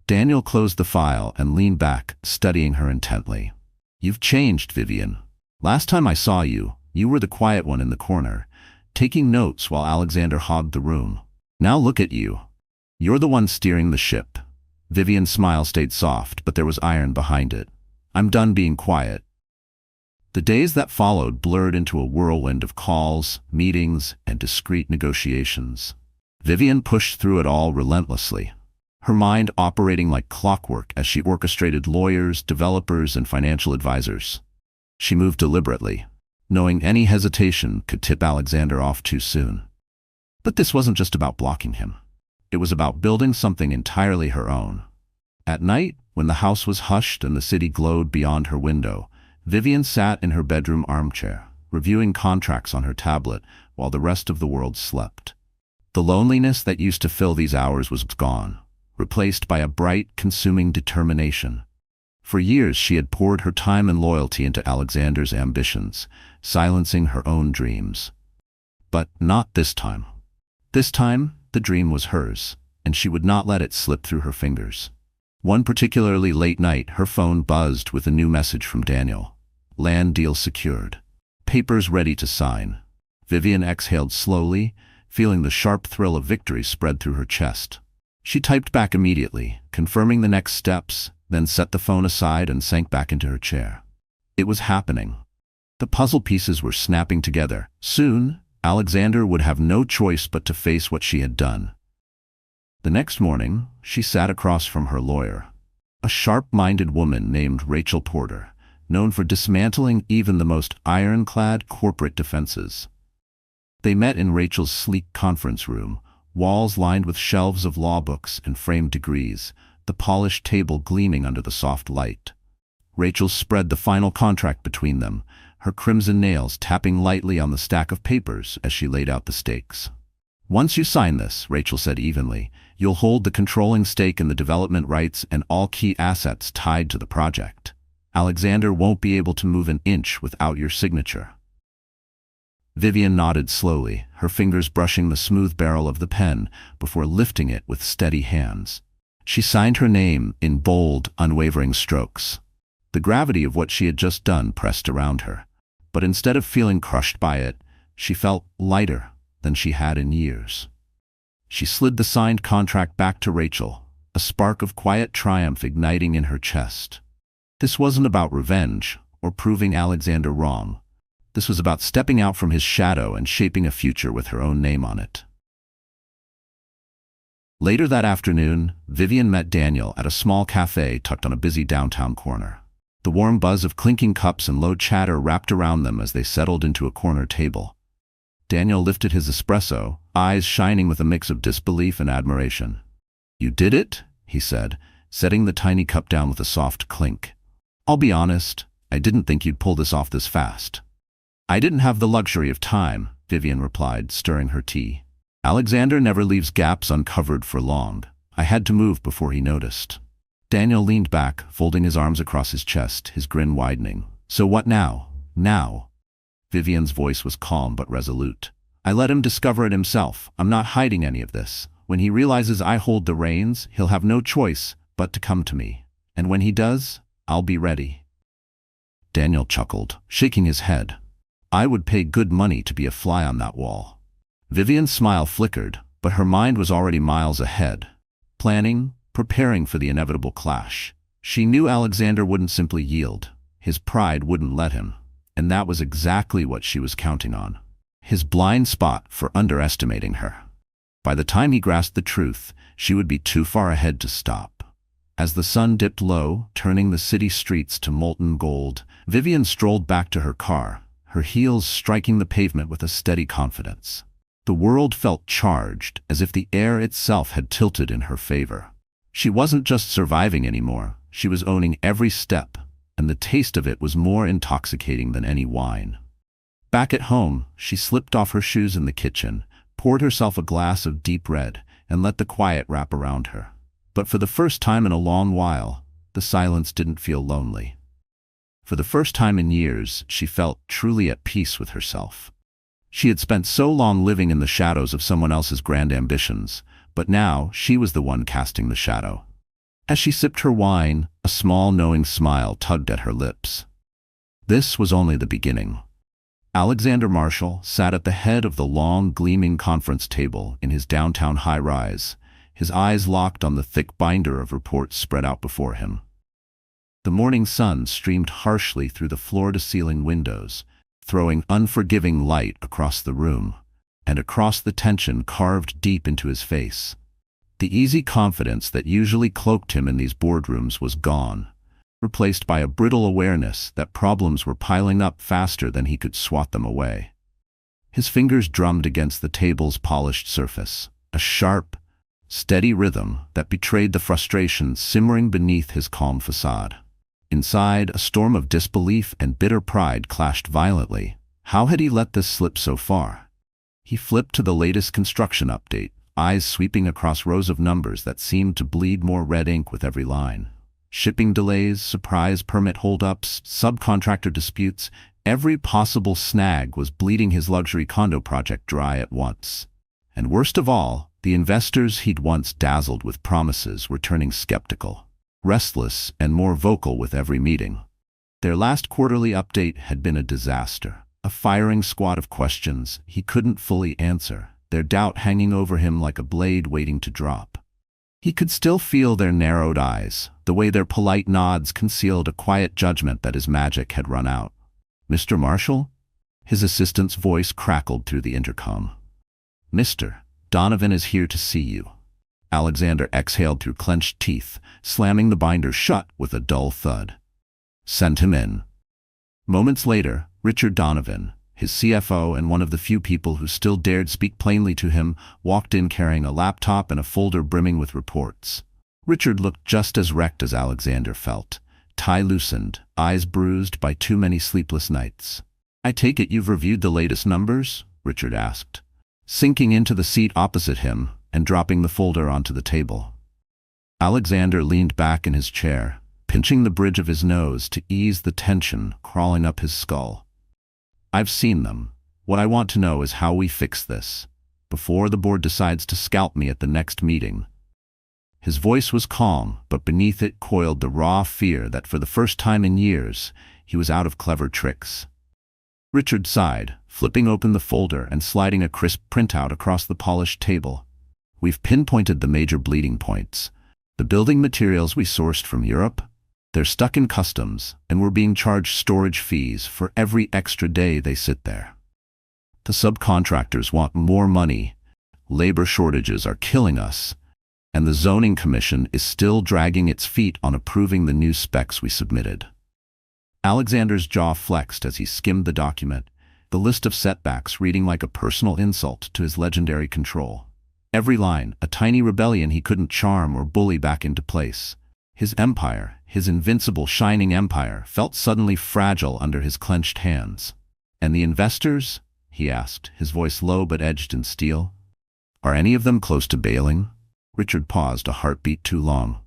Daniel closed the file and leaned back, studying her intently. You've changed, Vivian. Last time I saw you, you were the quiet one in the corner, taking notes while Alexander hogged the room. Now look at you. You're the one steering the ship. Vivian's smile stayed soft, but there was iron behind it. I'm done being quiet. The days that followed blurred into a whirlwind of calls, meetings, and discreet negotiations. Vivian pushed through it all relentlessly, her mind operating like clockwork as she orchestrated lawyers, developers, and financial advisors. She moved deliberately, knowing any hesitation could tip Alexander off too soon. But this wasn't just about blocking him. It was about building something entirely her own. At night, when the house was hushed and the city glowed beyond her window, Vivian sat in her bedroom armchair, reviewing contracts on her tablet while the rest of the world slept. The loneliness that used to fill these hours was gone, replaced by a bright, consuming determination. For years she had poured her time and loyalty into Alexander's ambitions, silencing her own dreams. But not this time. This time, the dream was hers, and she would not let it slip through her fingers. One particularly late night, her phone buzzed with a new message from Daniel. Land deal secured. Papers ready to sign. Vivian exhaled slowly, feeling the sharp thrill of victory spread through her chest. She typed back immediately, confirming the next steps, then set the phone aside and sank back into her chair. It was happening. The puzzle pieces were snapping together. Soon, Alexander would have no choice but to face what she had done. The next morning, she sat across from her lawyer, a sharp-minded woman named Rachel Porter, known for dismantling even the most ironclad corporate defenses. They met in Rachel's sleek conference room, walls lined with shelves of law books and framed degrees, the polished table gleaming under the soft light. Rachel spread the final contract between them, her crimson nails tapping lightly on the stack of papers as she laid out the stakes. Once you sign this, Rachel said evenly, you'll hold the controlling stake in the development rights and all key assets tied to the project. Alexander won't be able to move an inch without your signature. Vivian nodded slowly, her fingers brushing the smooth barrel of the pen before lifting it with steady hands. She signed her name in bold, unwavering strokes. The gravity of what she had just done pressed around her, but instead of feeling crushed by it, she felt lighter than she had in years. She slid the signed contract back to Rachel, a spark of quiet triumph igniting in her chest. This wasn't about revenge or proving Alexander wrong. This was about stepping out from his shadow and shaping a future with her own name on it. Later that afternoon, Vivian met Daniel at a small cafe tucked on a busy downtown corner. The warm buzz of clinking cups and low chatter wrapped around them as they settled into a corner table. Daniel lifted his espresso, eyes shining with a mix of disbelief and admiration. "You did it?" he said, setting the tiny cup down with a soft clink. "I'll be honest, I didn't think you'd pull this off this fast." "I didn't have the luxury of time," Vivian replied, stirring her tea. "Alexander never leaves gaps uncovered for long. I had to move before he noticed." Daniel leaned back, folding his arms across his chest, his grin widening. "So what now? Now?" Vivian's voice was calm but resolute. "I let him discover it himself. I'm not hiding any of this. When he realizes I hold the reins, he'll have no choice but to come to me. And when he does, I'll be ready." Daniel chuckled, shaking his head. "I would pay good money to be a fly on that wall." Vivian's smile flickered, but her mind was already miles ahead, planning, preparing for the inevitable clash. She knew Alexander wouldn't simply yield. His pride wouldn't let him, and that was exactly what she was counting on. His blind spot for underestimating her. By the time he grasped the truth, she would be too far ahead to stop. As the sun dipped low, turning the city streets to molten gold, Vivian strolled back to her car, her heels striking the pavement with a steady confidence. The world felt charged, as if the air itself had tilted in her favor. She wasn't just surviving anymore, she was owning every step, and the taste of it was more intoxicating than any wine. Back at home, she slipped off her shoes in the kitchen, poured herself a glass of deep red, and let the quiet wrap around her. But for the first time in a long while, the silence didn't feel lonely. For the first time in years, she felt truly at peace with herself. She had spent so long living in the shadows of someone else's grand ambitions, but now she was the one casting the shadow. As she sipped her wine, a small knowing smile tugged at her lips. This was only the beginning. Alexander Marshall sat at the head of the long, gleaming conference table in his downtown high-rise, his eyes locked on the thick binder of reports spread out before him. The morning sun streamed harshly through the floor-to-ceiling windows, throwing unforgiving light across the room, and across the tension carved deep into his face. The easy confidence that usually cloaked him in these boardrooms was gone, replaced by a brittle awareness that problems were piling up faster than he could swat them away. His fingers drummed against the table's polished surface, a sharp, steady rhythm that betrayed the frustration simmering beneath his calm facade. Inside, a storm of disbelief and bitter pride clashed violently. How had he let this slip so far? He flipped to the latest construction update, eyes sweeping across rows of numbers that seemed to bleed more red ink with every line. Shipping delays, surprise permit holdups, subcontractor disputes, every possible snag was bleeding his luxury condo project dry at once. And worst of all, the investors he'd once dazzled with promises were turning skeptical, restless and more vocal with every meeting. Their last quarterly update had been a disaster, a firing squad of questions he couldn't fully answer, their doubt hanging over him like a blade waiting to drop. He could still feel their narrowed eyes, the way their polite nods concealed a quiet judgment that his magic had run out. "Mr. Marshall?" His assistant's voice crackled through the intercom. "Mr. Donovan is here to see you." Alexander exhaled through clenched teeth, slamming the binder shut with a dull thud. "Send him in." Moments later, Richard Donovan, his CFO and one of the few people who still dared speak plainly to him, walked in carrying a laptop and a folder brimming with reports. Richard looked just as wrecked as Alexander felt, tie loosened, eyes bruised by too many sleepless nights. "I take it you've reviewed the latest numbers?" Richard asked, sinking into the seat opposite him and dropping the folder onto the table. Alexander leaned back in his chair, pinching the bridge of his nose to ease the tension crawling up his skull. "I've seen them. What I want to know is how we fix this, before the board decides to scalp me at the next meeting." His voice was calm, but beneath it coiled the raw fear that for the first time in years, he was out of clever tricks. Richard sighed, flipping open the folder and sliding a crisp printout across the polished table. "We've pinpointed the major bleeding points. The building materials we sourced from Europe, they're stuck in customs, and we're being charged storage fees for every extra day they sit there. The subcontractors want more money, labor shortages are killing us, and the zoning commission is still dragging its feet on approving the new specs we submitted." Alexander's jaw flexed as he skimmed the document, the list of setbacks reading like a personal insult to his legendary control. Every line, a tiny rebellion he couldn't charm or bully back into place. His empire, his invincible shining empire, felt suddenly fragile under his clenched hands. "And the investors?" he asked, his voice low but edged in steel. "Are any of them close to bailing?" Richard paused, a heartbeat too long.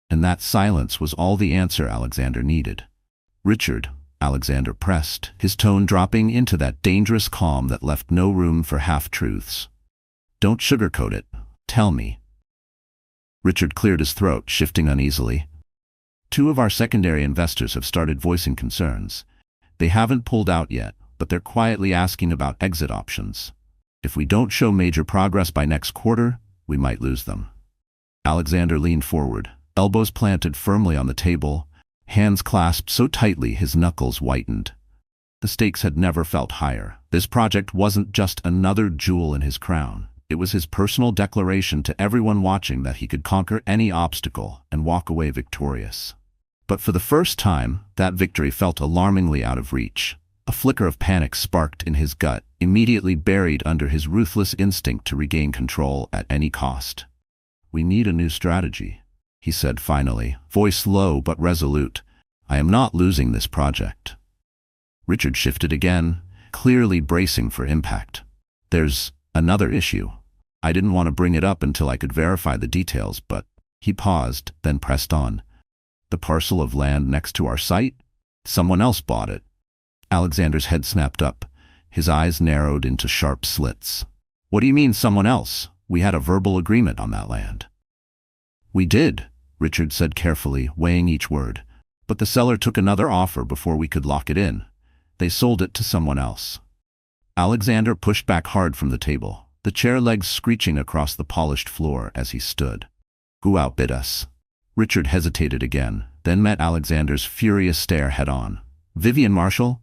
And that silence was all the answer Alexander needed. "Richard," Alexander pressed, his tone dropping into that dangerous calm that left no room for half-truths. "Don't sugarcoat it. Tell me." Richard cleared his throat, shifting uneasily. "Two of our secondary investors have started voicing concerns. They haven't pulled out yet, but they're quietly asking about exit options. If we don't show major progress by next quarter, we might lose them." Alexander leaned forward, elbows planted firmly on the table, hands clasped so tightly his knuckles whitened. The stakes had never felt higher. This project wasn't just another jewel in his crown. It was his personal declaration to everyone watching that he could conquer any obstacle and walk away victorious. But for the first time, that victory felt alarmingly out of reach. A flicker of panic sparked in his gut, immediately buried under his ruthless instinct to regain control at any cost. "We need a new strategy," he said finally, voice low but resolute. "I am not losing this project." Richard shifted again, clearly bracing for impact. "There's another issue. I didn't want to bring it up until I could verify the details, but..." He paused, then pressed on. "The parcel of land next to our site? Someone else bought it." Alexander's head snapped up, His eyes narrowed into sharp slits. "What do you mean, someone else? We had a verbal agreement on that land." "We did," Richard said carefully, weighing each word. "But the seller took another offer before we could lock it in. They sold it to someone else." Alexander pushed back hard from the table, the chair legs screeching across the polished floor as he stood. "Who outbid us?" Richard hesitated again, then met Alexander's furious stare head-on. "Vivian Marshall?"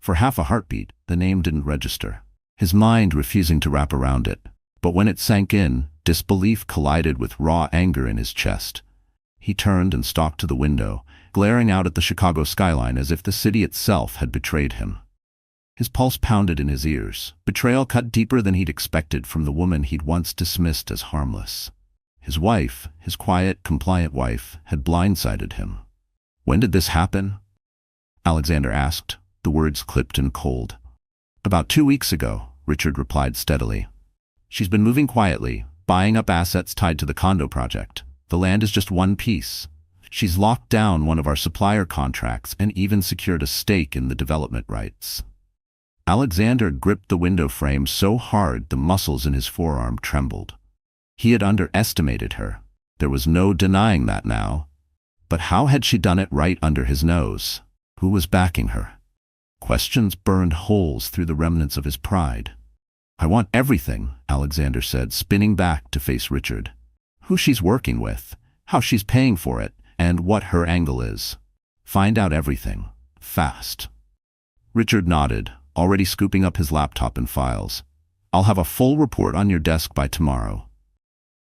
For half a heartbeat, the name didn't register, his mind refusing to wrap around it. But when it sank in, disbelief collided with raw anger in his chest. He turned and stalked to the window, glaring out at the Chicago skyline as if the city itself had betrayed him. His pulse pounded in his ears. Betrayal cut deeper than he'd expected from the woman he'd once dismissed as harmless. His wife, his quiet, compliant wife, had blindsided him. "When did this happen?" Alexander asked, the words clipped and cold. "About 2 weeks ago," Richard replied steadily. "She's been moving quietly, buying up assets tied to the condo project. The land is just one piece. She's locked down one of our supplier contracts and even secured a stake in the development rights." Alexander gripped the window frame so hard the muscles in his forearm trembled. He had underestimated her. There was no denying that now. But how had she done it right under his nose? Who was backing her? Questions burned holes through the remnants of his pride. "I want everything," Alexander said, spinning back to face Richard. "Who she's working with, how she's paying for it, and what her angle is. Find out everything. Fast." Richard nodded, already scooping up his laptop and files. "I'll have a full report on your desk by tomorrow."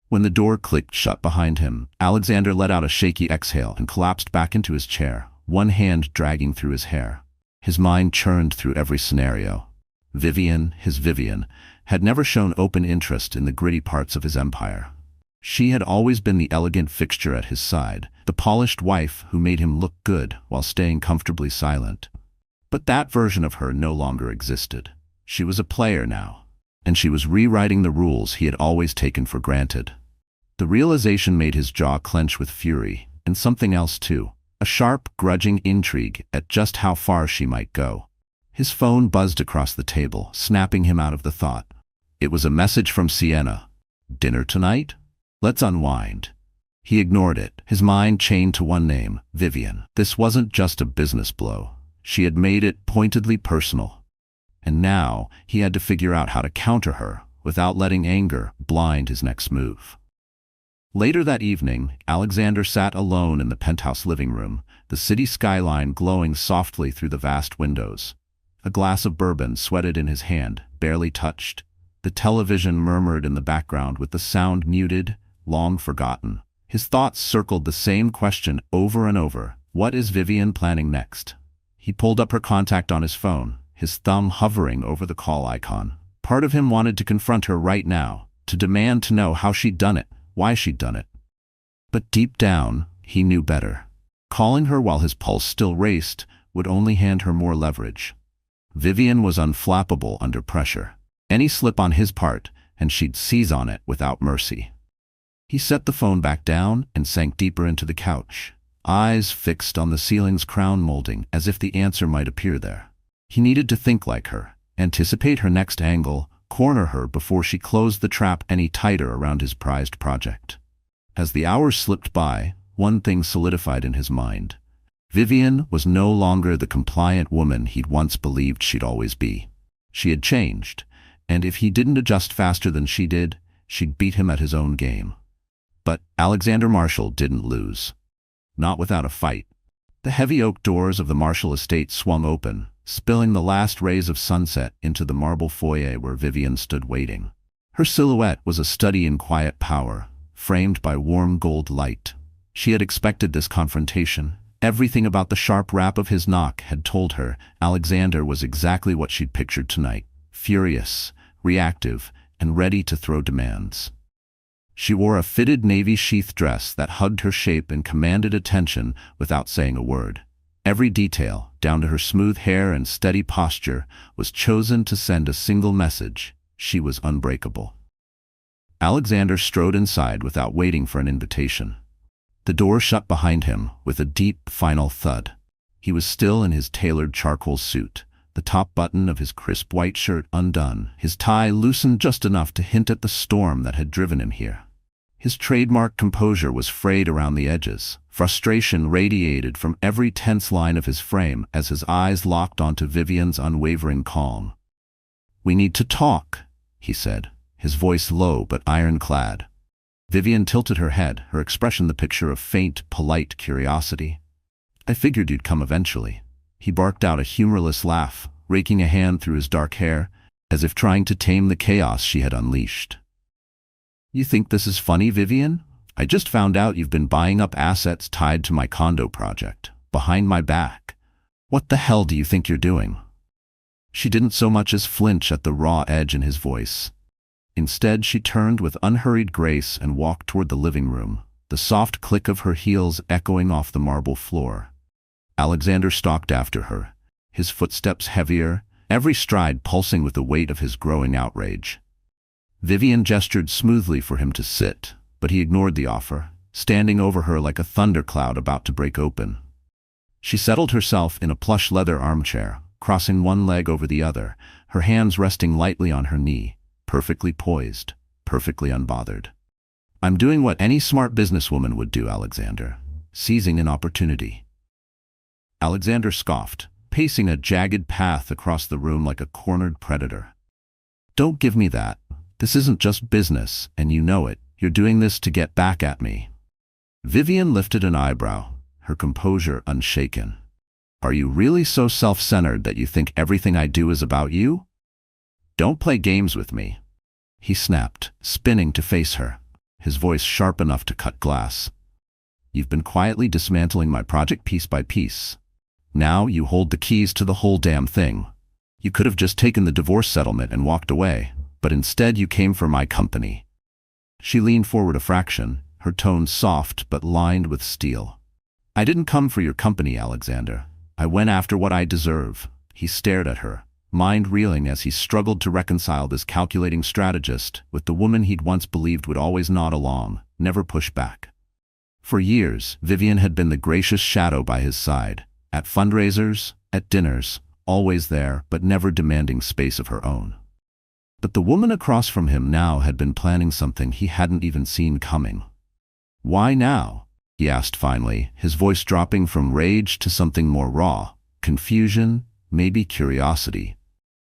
When the door clicked shut behind him, Alexander let out a shaky exhale and collapsed back into his chair, one hand dragging through his hair. His mind churned through every scenario. Vivian, his Vivian, had never shown open interest in the gritty parts of his empire. She had always been the elegant fixture at his side, the polished wife who made him look good while staying comfortably silent. But that version of her no longer existed. She was a player now, and she was rewriting the rules he had always taken for granted. The realization made his jaw clench with fury, and something else too, a sharp, grudging intrigue at just how far she might go. His phone buzzed across the table, snapping him out of the thought. It was a message from Sienna. "Dinner tonight? Let's unwind." He ignored it, his mind chained to one name, Vivian. This wasn't just a business blow. She had made it pointedly personal. And now he had to figure out how to counter her without letting anger blind his next move. Later that evening, Alexander sat alone in the penthouse living room, the city skyline glowing softly through the vast windows. A glass of bourbon sweated in his hand, barely touched. The television murmured in the background with the sound muted, long forgotten. His thoughts circled the same question over and over. What is Vivian planning next? He pulled up her contact on his phone, his thumb hovering over the call icon. Part of him wanted to confront her right now, to demand to know how she'd done it, why she'd done it. But deep down, he knew better. Calling her while his pulse still raced would only hand her more leverage. Vivian was unflappable under pressure. Any slip on his part, and she'd seize on it without mercy. He set the phone back down and sank deeper into the couch, eyes fixed on the ceiling's crown molding as if the answer might appear there. He needed to think like her, anticipate her next angle, corner her before she closed the trap any tighter around his prized project. As the hours slipped by, one thing solidified in his mind. Vivian was no longer the compliant woman he'd once believed she'd always be. She had changed, and if he didn't adjust faster than she did, she'd beat him at his own game. But Alexander Marshall didn't lose. Not without a fight. The heavy oak doors of the Marshall estate swung open, spilling the last rays of sunset into the marble foyer where Vivian stood waiting. Her silhouette was a study in quiet power, framed by warm gold light. She had expected this confrontation. Everything about the sharp rap of his knock had told her Alexander was exactly what she'd pictured tonight, furious, reactive, and ready to throw demands. She wore a fitted navy sheath dress that hugged her shape and commanded attention without saying a word. Every detail, down to her smooth hair and steady posture, was chosen to send a single message: she was unbreakable. Alexander strode inside without waiting for an invitation. The door shut behind him with a deep, final thud. He was still in his tailored charcoal suit, the top button of his crisp white shirt undone, his tie loosened just enough to hint at the storm that had driven him here. His trademark composure was frayed around the edges. Frustration radiated from every tense line of his frame as his eyes locked onto Vivian's unwavering calm. "We need to talk," he said, his voice low but ironclad. Vivian tilted her head, her expression the picture of faint, polite curiosity. "I figured you'd come eventually." He barked out a humorless laugh, raking a hand through his dark hair, as if trying to tame the chaos she had unleashed. "You think this is funny, Vivian? I just found out you've been buying up assets tied to my condo project, behind my back. What the hell do you think you're doing?" She didn't so much as flinch at the raw edge in his voice. Instead, she turned with unhurried grace and walked toward the living room, the soft click of her heels echoing off the marble floor. Alexander stalked after her, his footsteps heavier, every stride pulsing with the weight of his growing outrage. Vivian gestured smoothly for him to sit, but he ignored the offer, standing over her like a thundercloud about to break open. She settled herself in a plush leather armchair, crossing one leg over the other, her hands resting lightly on her knee, perfectly poised, perfectly unbothered. "I'm doing what any smart businesswoman would do, Alexander, seizing an opportunity." Alexander scoffed, pacing a jagged path across the room like a cornered predator. "Don't give me that. This isn't just business, and you know it. You're doing this to get back at me." Vivian lifted an eyebrow, her composure unshaken. "Are you really so self-centered that you think everything I do is about you? Don't play games with me." He snapped, spinning to face her, his voice sharp enough to cut glass. "You've been quietly dismantling my project piece by piece. Now you hold the keys to the whole damn thing. You could have just taken the divorce settlement and walked away, but instead you came for my company." She leaned forward a fraction, her tone soft but lined with steel. "I didn't come for your company, Alexander. I went after what I deserve." He stared at her, mind reeling as he struggled to reconcile this calculating strategist with the woman he'd once believed would always nod along, never push back. For years, Vivian had been the gracious shadow by his side, at fundraisers, at dinners, always there but never demanding space of her own. But the woman across from him now had been planning something he hadn't even seen coming. "Why now?" he asked finally, his voice dropping from rage to something more raw, confusion, maybe curiosity.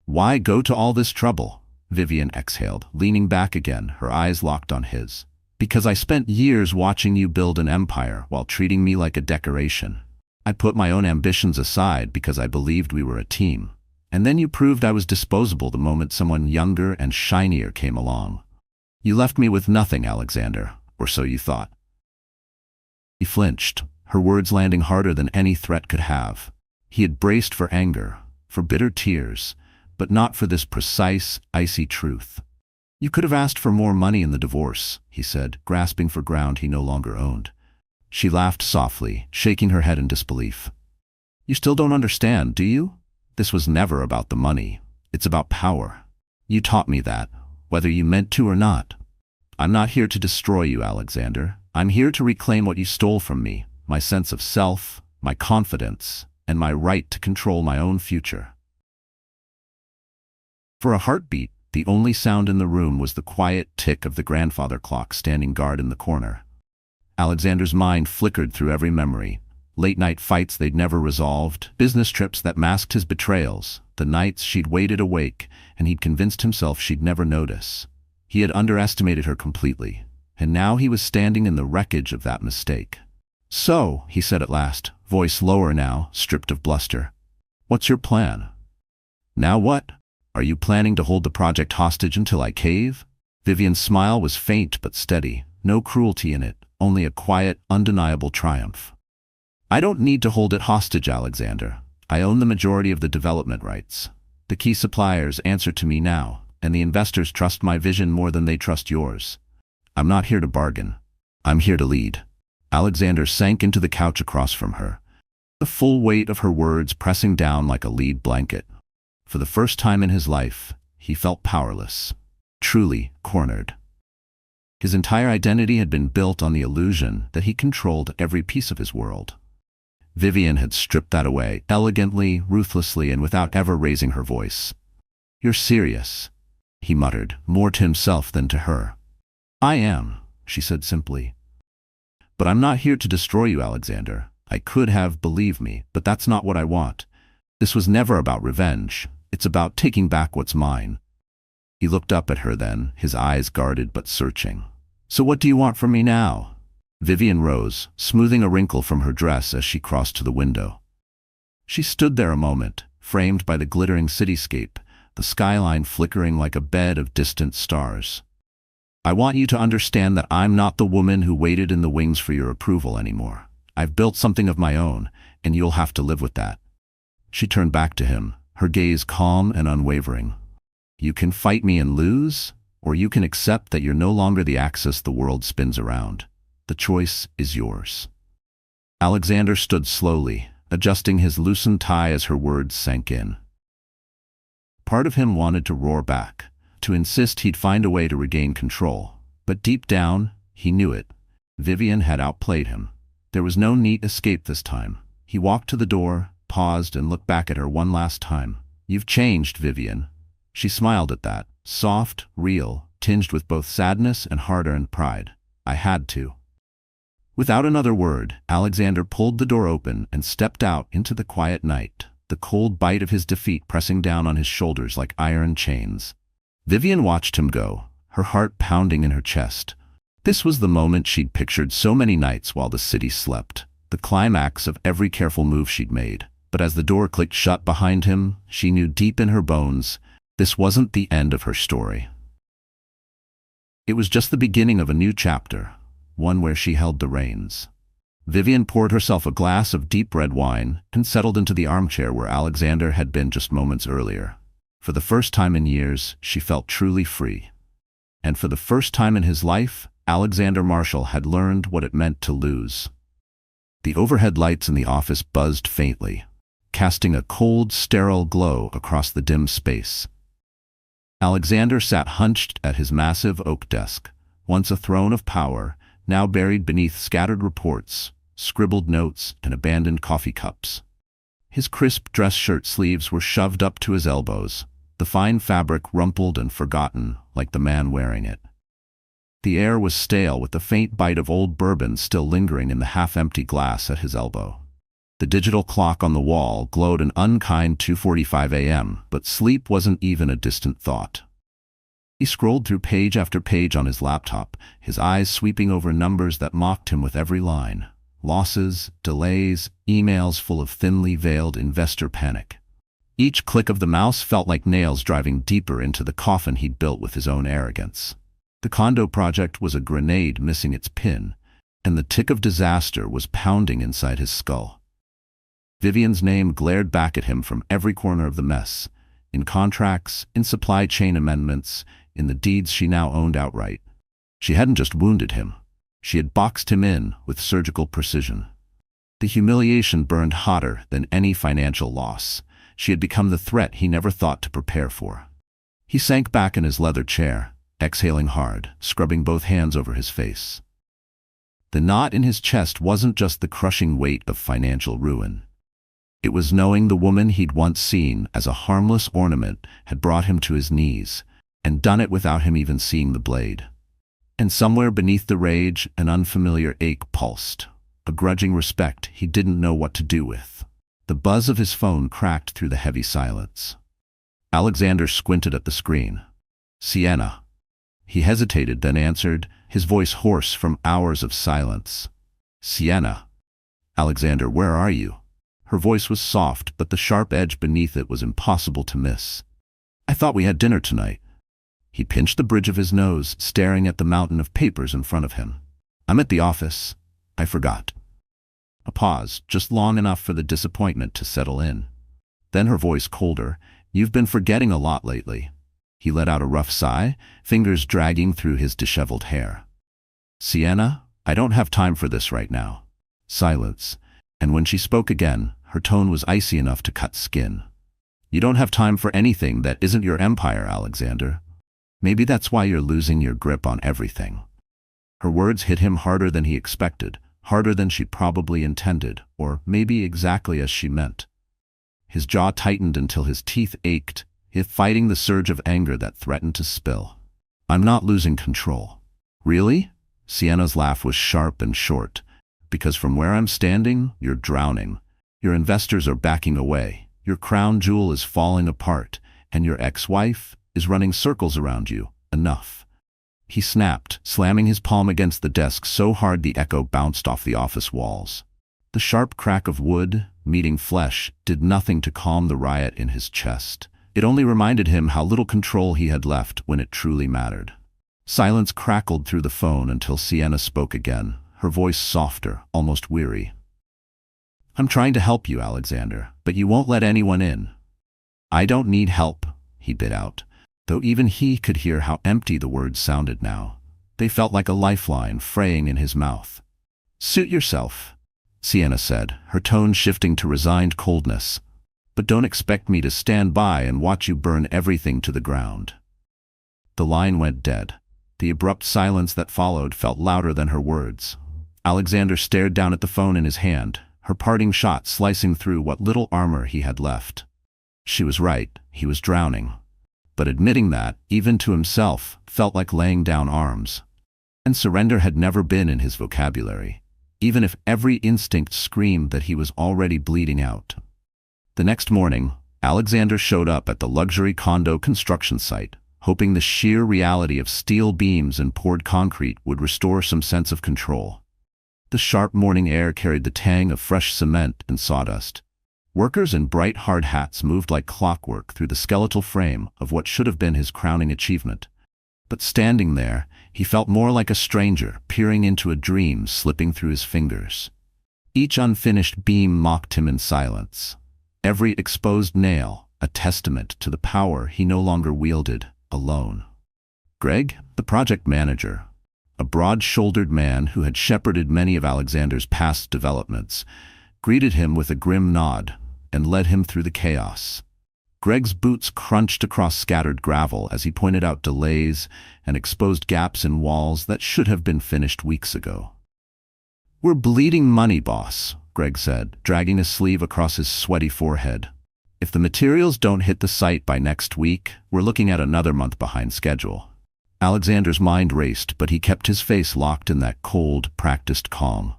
"Why go to all this trouble?" Vivian exhaled, leaning back again, her eyes locked on his. "Because I spent years watching you build an empire while treating me like a decoration. I put my own ambitions aside because I believed we were a team. And then you proved I was disposable the moment someone younger and shinier came along. You left me with nothing, Alexander, or so you thought." He flinched, her words landing harder than any threat could have. He had braced for anger, for bitter tears, but not for this precise, icy truth. "You could have asked for more money in the divorce," he said, grasping for ground he no longer owned. She laughed softly, shaking her head in disbelief. "You still don't understand, do you? This was never about the money. It's about power. You taught me that, whether you meant to or not. I'm not here to destroy you, Alexander. I'm here to reclaim what you stole from me, my sense of self, my confidence, and my right to control my own future." For a heartbeat, the only sound in the room was the quiet tick of the grandfather clock standing guard in the corner. Alexander's mind flickered through every memory. Late-night fights they'd never resolved, business trips that masked his betrayals, the nights she'd waited awake and he'd convinced himself she'd never notice. He had underestimated her completely, and now he was standing in the wreckage of that mistake. "So," he said at last, voice lower now, stripped of bluster. "What's your plan?" "Now what? Are you planning to hold the project hostage until I cave?" Vivian's smile was faint but steady, no cruelty in it, only a quiet, undeniable triumph. "I don't need to hold it hostage, Alexander. I own the majority of the development rights. The key suppliers answer to me now, and the investors trust my vision more than they trust yours. I'm not here to bargain. I'm here to lead." Alexander sank into the couch across from her, the full weight of her words pressing down like a lead blanket. For the first time in his life, he felt powerless, truly cornered. His entire identity had been built on the illusion that he controlled every piece of his world. Vivian had stripped that away, elegantly, ruthlessly, and without ever raising her voice. "You're serious," he muttered, more to himself than to her. "I am," she said simply. "But I'm not here to destroy you, Alexander. I could have, believe me, but that's not what I want. This was never about revenge. It's about taking back what's mine." He looked up at her then, his eyes guarded but searching. "So what do you want from me now?" Vivian rose, smoothing a wrinkle from her dress as she crossed to the window. She stood there a moment, framed by the glittering cityscape, the skyline flickering like a bed of distant stars. "I want you to understand that I'm not the woman who waited in the wings for your approval anymore. I've built something of my own, and you'll have to live with that." She turned back to him, her gaze calm and unwavering. "You can fight me and lose, or you can accept that you're no longer the axis the world spins around. The choice is yours." Alexander stood slowly, adjusting his loosened tie as her words sank in. Part of him wanted to roar back, to insist he'd find a way to regain control. But deep down, he knew it. Vivian had outplayed him. There was no neat escape this time. He walked to the door, paused, and looked back at her one last time. "You've changed, Vivian." She smiled at that, soft, real, tinged with both sadness and hard-earned pride. "I had to." Without another word, Alexander pulled the door open and stepped out into the quiet night, the cold bite of his defeat pressing down on his shoulders like iron chains. Vivian watched him go, her heart pounding in her chest. This was the moment she'd pictured so many nights while the city slept, the climax of every careful move she'd made. But as the door clicked shut behind him, she knew deep in her bones, this wasn't the end of her story. It was just the beginning of a new chapter, one where she held the reins. Vivian poured herself a glass of deep red wine and settled into the armchair where Alexander had been just moments earlier. For the first time in years, she felt truly free. And for the first time in his life, Alexander Marshall had learned what it meant to lose. The overhead lights in the office buzzed faintly, casting a cold, sterile glow across the dim space. Alexander sat hunched at his massive oak desk, once a throne of power, now buried beneath scattered reports, scribbled notes, and abandoned coffee cups. His crisp dress shirt sleeves were shoved up to his elbows, the fine fabric rumpled and forgotten like the man wearing it. The air was stale with the faint bite of old bourbon still lingering in the half-empty glass at his elbow. The digital clock on the wall glowed an unkind 2:45 a.m., but sleep wasn't even a distant thought. He scrolled through page after page on his laptop, his eyes sweeping over numbers that mocked him with every line. Losses, delays, emails full of thinly veiled investor panic. Each click of the mouse felt like nails driving deeper into the coffin he'd built with his own arrogance. The condo project was a grenade missing its pin, and the tick of disaster was pounding inside his skull. Vivian's name glared back at him from every corner of the mess, in contracts, in supply chain amendments, in the deeds she now owned outright. She hadn't just wounded him. She had boxed him in with surgical precision. The humiliation burned hotter than any financial loss. She had become the threat he never thought to prepare for. He sank back in his leather chair, exhaling hard, scrubbing both hands over his face. The knot in his chest wasn't just the crushing weight of financial ruin. It was knowing the woman he'd once seen as a harmless ornament had brought him to his knees, and done it without him even seeing the blade. And somewhere beneath the rage, an unfamiliar ache pulsed, a grudging respect he didn't know what to do with. The buzz of his phone cracked through the heavy silence. Alexander squinted at the screen. "Sienna." He hesitated, then answered, his voice hoarse from hours of silence. "Sienna." "Alexander, where are you?" Her voice was soft, but the sharp edge beneath it was impossible to miss. "I thought we had dinner tonight." He pinched the bridge of his nose, staring at the mountain of papers in front of him. "I'm at the office. I forgot." A pause, just long enough for the disappointment to settle in. Then her voice colder. "You've been forgetting a lot lately." He let out a rough sigh, fingers dragging through his disheveled hair. "Sienna, I don't have time for this right now." Silence, and when she spoke again, her tone was icy enough to cut skin. "You don't have time for anything that isn't your empire, Alexander. Maybe that's why you're losing your grip on everything." Her words hit him harder than he expected, harder than she probably intended, or maybe exactly as she meant. His jaw tightened until his teeth ached, fighting the surge of anger that threatened to spill. "I'm not losing control." "Really?" Sienna's laugh was sharp and short. "Because from where I'm standing, you're drowning. Your investors are backing away. Your crown jewel is falling apart, and your ex-wife is running circles around you. Enough." He snapped, slamming his palm against the desk so hard the echo bounced off the office walls. The sharp crack of wood meeting flesh did nothing to calm the riot in his chest. It only reminded him how little control he had left when it truly mattered. Silence crackled through the phone until Sienna spoke again, her voice softer, almost weary. "I'm trying to help you, Alexander, but you won't let anyone in." "I don't need help," he bit out, though even he could hear how empty the words sounded now. They felt like a lifeline fraying in his mouth. "Suit yourself," Sienna said, her tone shifting to resigned coldness. "But don't expect me to stand by and watch you burn everything to the ground." The line went dead. The abrupt silence that followed felt louder than her words. Alexander stared down at the phone in his hand, her parting shot slicing through what little armor he had left. She was right, he was drowning. But admitting that, even to himself, felt like laying down arms. And surrender had never been in his vocabulary, even if every instinct screamed that he was already bleeding out. The next morning, Alexander showed up at the luxury condo construction site, hoping the sheer reality of steel beams and poured concrete would restore some sense of control. The sharp morning air carried the tang of fresh cement and sawdust. Workers in bright hard hats moved like clockwork through the skeletal frame of what should have been his crowning achievement. But standing there, he felt more like a stranger peering into a dream slipping through his fingers. Each unfinished beam mocked him in silence. Every exposed nail, a testament to the power he no longer wielded alone. Greg, the project manager, a broad-shouldered man who had shepherded many of Alexander's past developments, greeted him with a grim nod and led him through the chaos. Greg's boots crunched across scattered gravel as he pointed out delays and exposed gaps in walls that should have been finished weeks ago. "We're bleeding money, boss," Greg said, dragging a sleeve across his sweaty forehead. "If the materials don't hit the site by next week, we're looking at another month behind schedule." Alexander's mind raced, but he kept his face locked in that cold, practiced calm.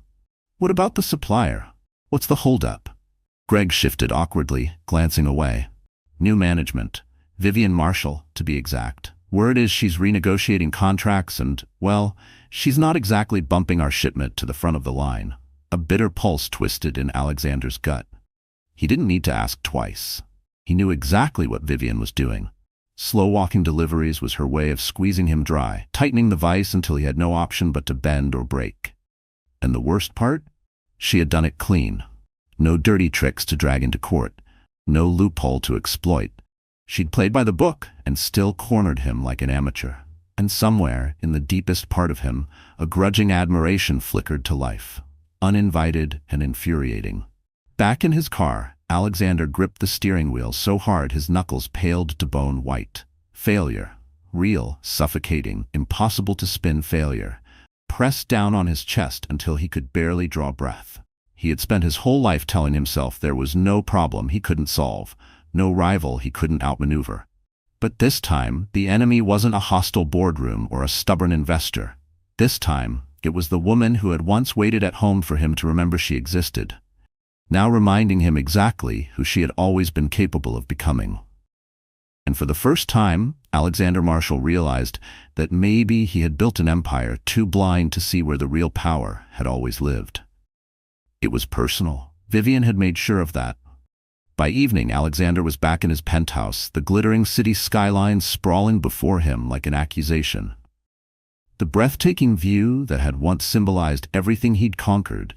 "What about the supplier? What's the holdup?" Greg shifted awkwardly, glancing away. "New management. Vivian Marshall, to be exact. Word is she's renegotiating contracts and, well, she's not exactly bumping our shipment to the front of the line." A bitter pulse twisted in Alexander's gut. He didn't need to ask twice. He knew exactly what Vivian was doing. Slow-walking deliveries was her way of squeezing him dry, tightening the vise until he had no option but to bend or break. And the worst part? She had done it clean. No dirty tricks to drag into court. No loophole to exploit. She'd played by the book and still cornered him like an amateur. And somewhere, in the deepest part of him, a grudging admiration flickered to life. Uninvited and infuriating. Back in his car, Alexander gripped the steering wheel so hard his knuckles paled to bone white. Failure. Real, suffocating, impossible to spin failure. Pressed down on his chest until he could barely draw breath. He had spent his whole life telling himself there was no problem he couldn't solve, no rival he couldn't outmaneuver. But this time, the enemy wasn't a hostile boardroom or a stubborn investor. This time, it was the woman who had once waited at home for him to remember she existed, now reminding him exactly who she had always been capable of becoming. And for the first time, Alexander Marshall realized that maybe he had built an empire too blind to see where the real power had always lived. It was personal. Vivian had made sure of that. By evening, Alexander was back in his penthouse, the glittering city skyline sprawling before him like an accusation. The breathtaking view that had once symbolized everything he'd conquered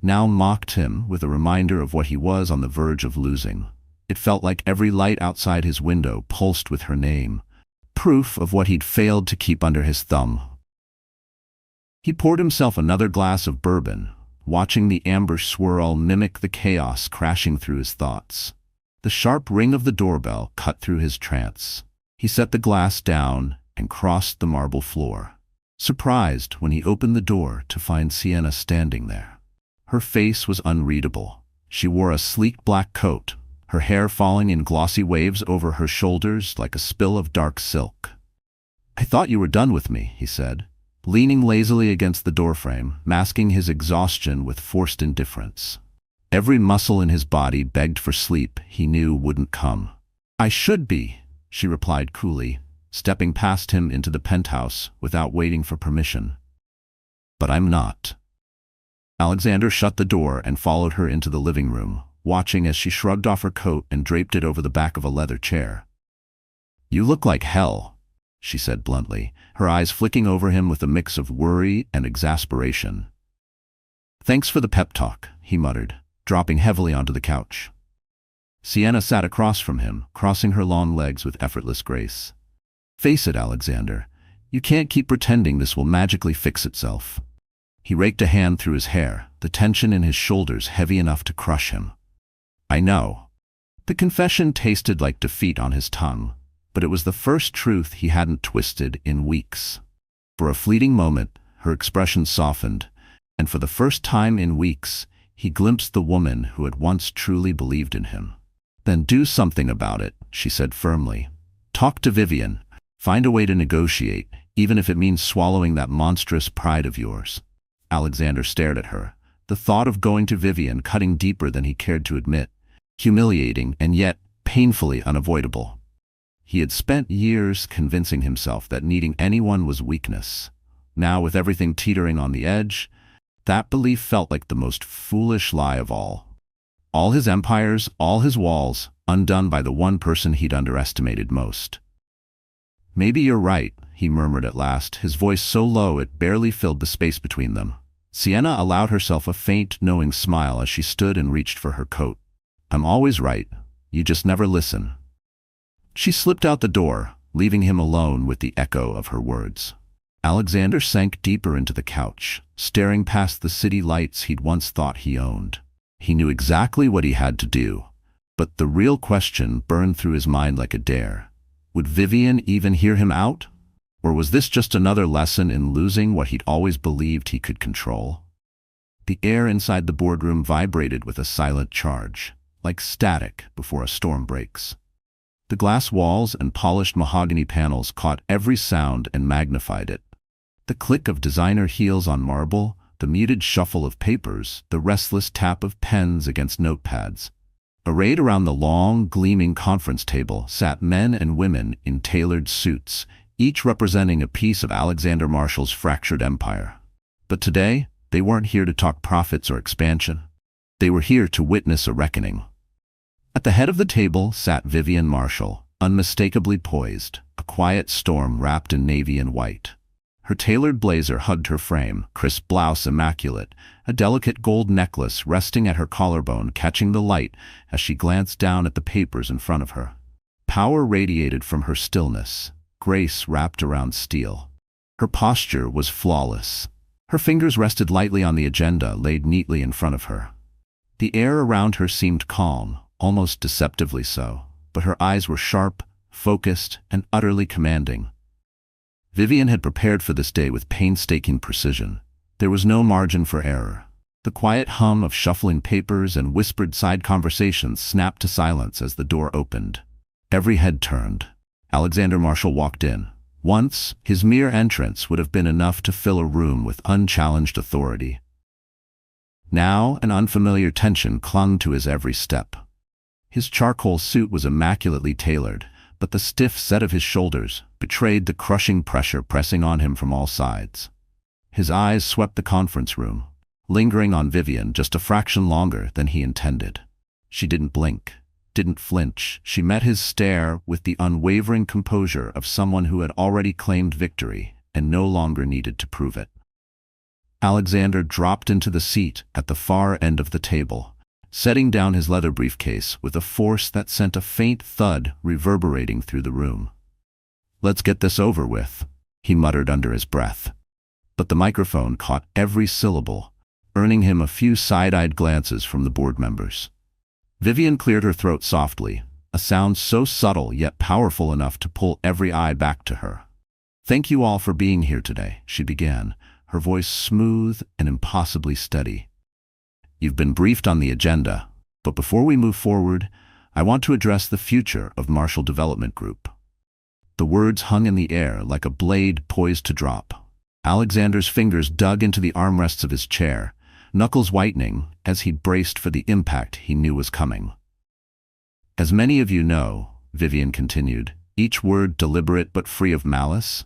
now mocked him with a reminder of what he was on the verge of losing. It felt like every light outside his window pulsed with her name, proof of what he'd failed to keep under his thumb. He poured himself another glass of bourbon, watching the amber swirl mimic the chaos crashing through his thoughts. The sharp ring of the doorbell cut through his trance. He set the glass down and crossed the marble floor. surprised when he opened the door to find Sienna standing there. Her face was unreadable. She wore a sleek black coat, her hair falling in glossy waves over her shoulders like a spill of dark silk. "I thought you were done with me," he said, leaning lazily against the doorframe, masking his exhaustion with forced indifference. Every muscle in his body begged for sleep he knew wouldn't come. "I should be," she replied coolly, stepping past him into the penthouse without waiting for permission. "But I'm not." Alexander shut the door and followed her into the living room, watching as she shrugged off her coat and draped it over the back of a leather chair. "You look like hell," she said bluntly, her eyes flicking over him with a mix of worry and exasperation. "Thanks for the pep talk," he muttered, dropping heavily onto the couch. Sienna sat across from him, crossing her long legs with effortless grace. "Face it, Alexander, you can't keep pretending this will magically fix itself." He raked a hand through his hair, the tension in his shoulders heavy enough to crush him. "I know." The confession tasted like defeat on his tongue, but it was the first truth he hadn't twisted in weeks. For a fleeting moment, her expression softened, and for the first time in weeks, he glimpsed the woman who had once truly believed in him. "Then do something about it," she said firmly. "Talk to Vivian. Find a way to negotiate, even if it means swallowing that monstrous pride of yours." Alexander stared at her, the thought of going to Vivian cutting deeper than he cared to admit, humiliating and yet painfully unavoidable. He had spent years convincing himself that needing anyone was weakness. Now, with everything teetering on the edge, that belief felt like the most foolish lie of all. All his empires, all his walls, undone by the one person he'd underestimated most. "Maybe you're right," he murmured at last, his voice so low it barely filled the space between them. Sienna allowed herself a faint, knowing smile as she stood and reached for her coat. "I'm always right. You just never listen." She slipped out the door, leaving him alone with the echo of her words. Alexander sank deeper into the couch, staring past the city lights he'd once thought he owned. He knew exactly what he had to do, but the real question burned through his mind like a dare. Would Vivian even hear him out? Or was this just another lesson in losing what he'd always believed he could control? The air inside the boardroom vibrated with a silent charge, like static before a storm breaks. The glass walls and polished mahogany panels caught every sound and magnified it. The click of designer heels on marble, the muted shuffle of papers, the restless tap of pens against notepads. Arrayed around the long, gleaming conference table sat men and women in tailored suits, each representing a piece of Alexander Marshall's fractured empire. But today, they weren't here to talk profits or expansion. They were here to witness a reckoning. At the head of the table sat Vivian Marshall, unmistakably poised, a quiet storm wrapped in navy and white. Her tailored blazer hugged her frame, crisp blouse immaculate, a delicate gold necklace resting at her collarbone catching the light as she glanced down at the papers in front of her. Power radiated from her stillness, grace wrapped around steel. Her posture was flawless. Her fingers rested lightly on the agenda laid neatly in front of her. The air around her seemed calm, almost deceptively so, but her eyes were sharp, focused, and utterly commanding. Vivian had prepared for this day with painstaking precision. There was no margin for error. The quiet hum of shuffling papers and whispered side conversations snapped to silence as the door opened. Every head turned. Alexander Marshall walked in. Once, his mere entrance would have been enough to fill a room with unchallenged authority. Now, an unfamiliar tension clung to his every step. His charcoal suit was immaculately tailored, but the stiff set of his shoulders betrayed the crushing pressure pressing on him from all sides. His eyes swept the conference room, lingering on Vivian just a fraction longer than he intended. She didn't blink, didn't flinch. She met his stare with the unwavering composure of someone who had already claimed victory and no longer needed to prove it. Alexander dropped into the seat at the far end of the table, setting down his leather briefcase with a force that sent a faint thud reverberating through the room. "Let's get this over with," he muttered under his breath. But the microphone caught every syllable, earning him a few side-eyed glances from the board members. Vivian cleared her throat softly, a sound so subtle yet powerful enough to pull every eye back to her. Thank you all for being here today, she began, her voice smooth and impossibly steady. You've been briefed on the agenda, but before we move forward, I want to address the future of Marshall Development Group. The words hung in the air like a blade poised to drop. Alexander's fingers dug into the armrests of his chair, knuckles whitening as he braced for the impact he knew was coming. As many of you know, Vivian continued, each word deliberate but free of malice,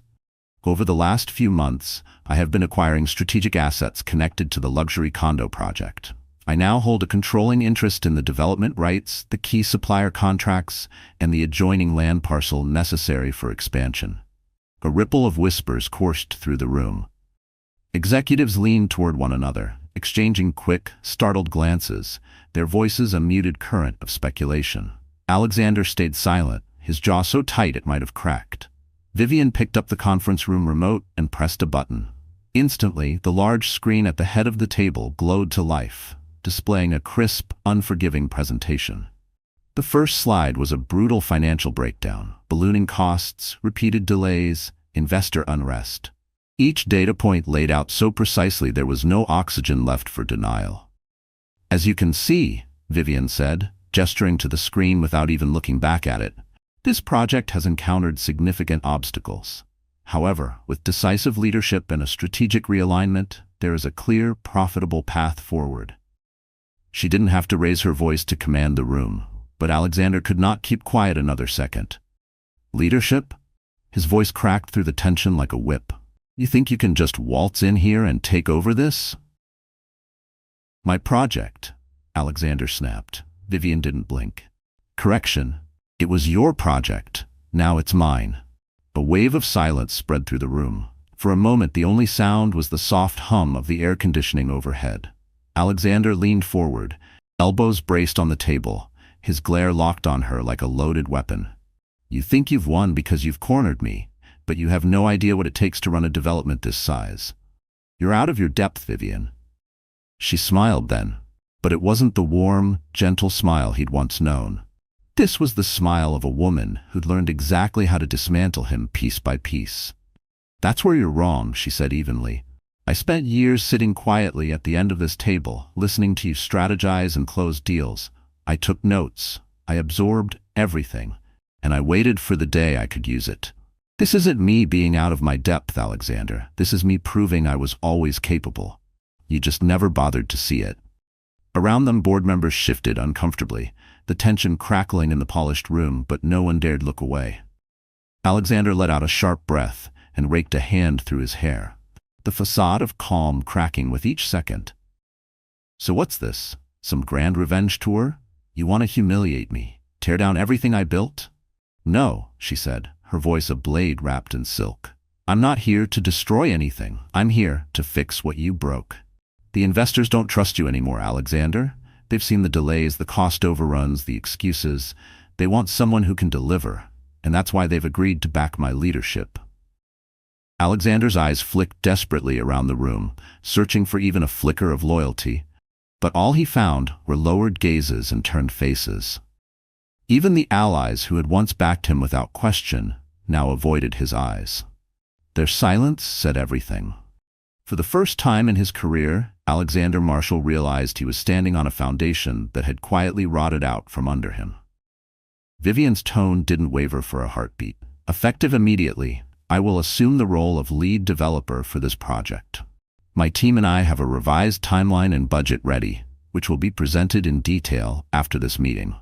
over the last few months, I have been acquiring strategic assets connected to the luxury condo project. I now hold a controlling interest in the development rights, the key supplier contracts, and the adjoining land parcel necessary for expansion. A ripple of whispers coursed through the room. Executives leaned toward one another, exchanging quick, startled glances, their voices a muted current of speculation. Alexander stayed silent, his jaw so tight it might have cracked. Vivian picked up the conference room remote and pressed a button. Instantly, the large screen at the head of the table glowed to life, displaying a crisp, unforgiving presentation. The first slide was a brutal financial breakdown, ballooning costs, repeated delays, investor unrest. Each data point laid out so precisely there was no oxygen left for denial. As you can see, Vivian said, gesturing to the screen without even looking back at it, this project has encountered significant obstacles. However, with decisive leadership and a strategic realignment, there is a clear, profitable path forward. She didn't have to raise her voice to command the room, but Alexander could not keep quiet another second. Leadership? His voice cracked through the tension like a whip. You think you can just waltz in here and take over this? My project, Alexander snapped. Vivian didn't blink. Correction. It was your project. Now it's mine. A wave of silence spread through the room. For a moment, the only sound was the soft hum of the air conditioning overhead. Alexander leaned forward, elbows braced on the table, his glare locked on her like a loaded weapon. You think you've won because you've cornered me, but you have no idea what it takes to run a development this size. You're out of your depth, Vivian. She smiled then, but it wasn't the warm, gentle smile he'd once known. This was the smile of a woman who'd learned exactly how to dismantle him piece by piece. That's where you're wrong, she said evenly. I spent years sitting quietly at the end of this table, listening to you strategize and close deals. I took notes, I absorbed everything, and I waited for the day I could use it. This isn't me being out of my depth, Alexander. This is me proving I was always capable. You just never bothered to see it. Around them, board members shifted uncomfortably, the tension crackling in the polished room, but no one dared look away. Alexander let out a sharp breath and raked a hand through his hair, the facade of calm cracking with each second. So what's this? Some grand revenge tour? You want to humiliate me? Tear down everything I built? No, she said, her voice a blade wrapped in silk. I'm not here to destroy anything. I'm here to fix what you broke. The investors don't trust you anymore, Alexander. They've seen the delays, the cost overruns, the excuses. They want someone who can deliver, and that's why they've agreed to back my leadership. Alexander's eyes flicked desperately around the room, searching for even a flicker of loyalty, but all he found were lowered gazes and turned faces. Even the allies who had once backed him without question now avoided his eyes. Their silence said everything. For the first time in his career, Alexander Marshall realized he was standing on a foundation that had quietly rotted out from under him. Vivian's tone didn't waver for a heartbeat. Effective immediately, I will assume the role of lead developer for this project. My team and I have a revised timeline and budget ready, which will be presented in detail after this meeting.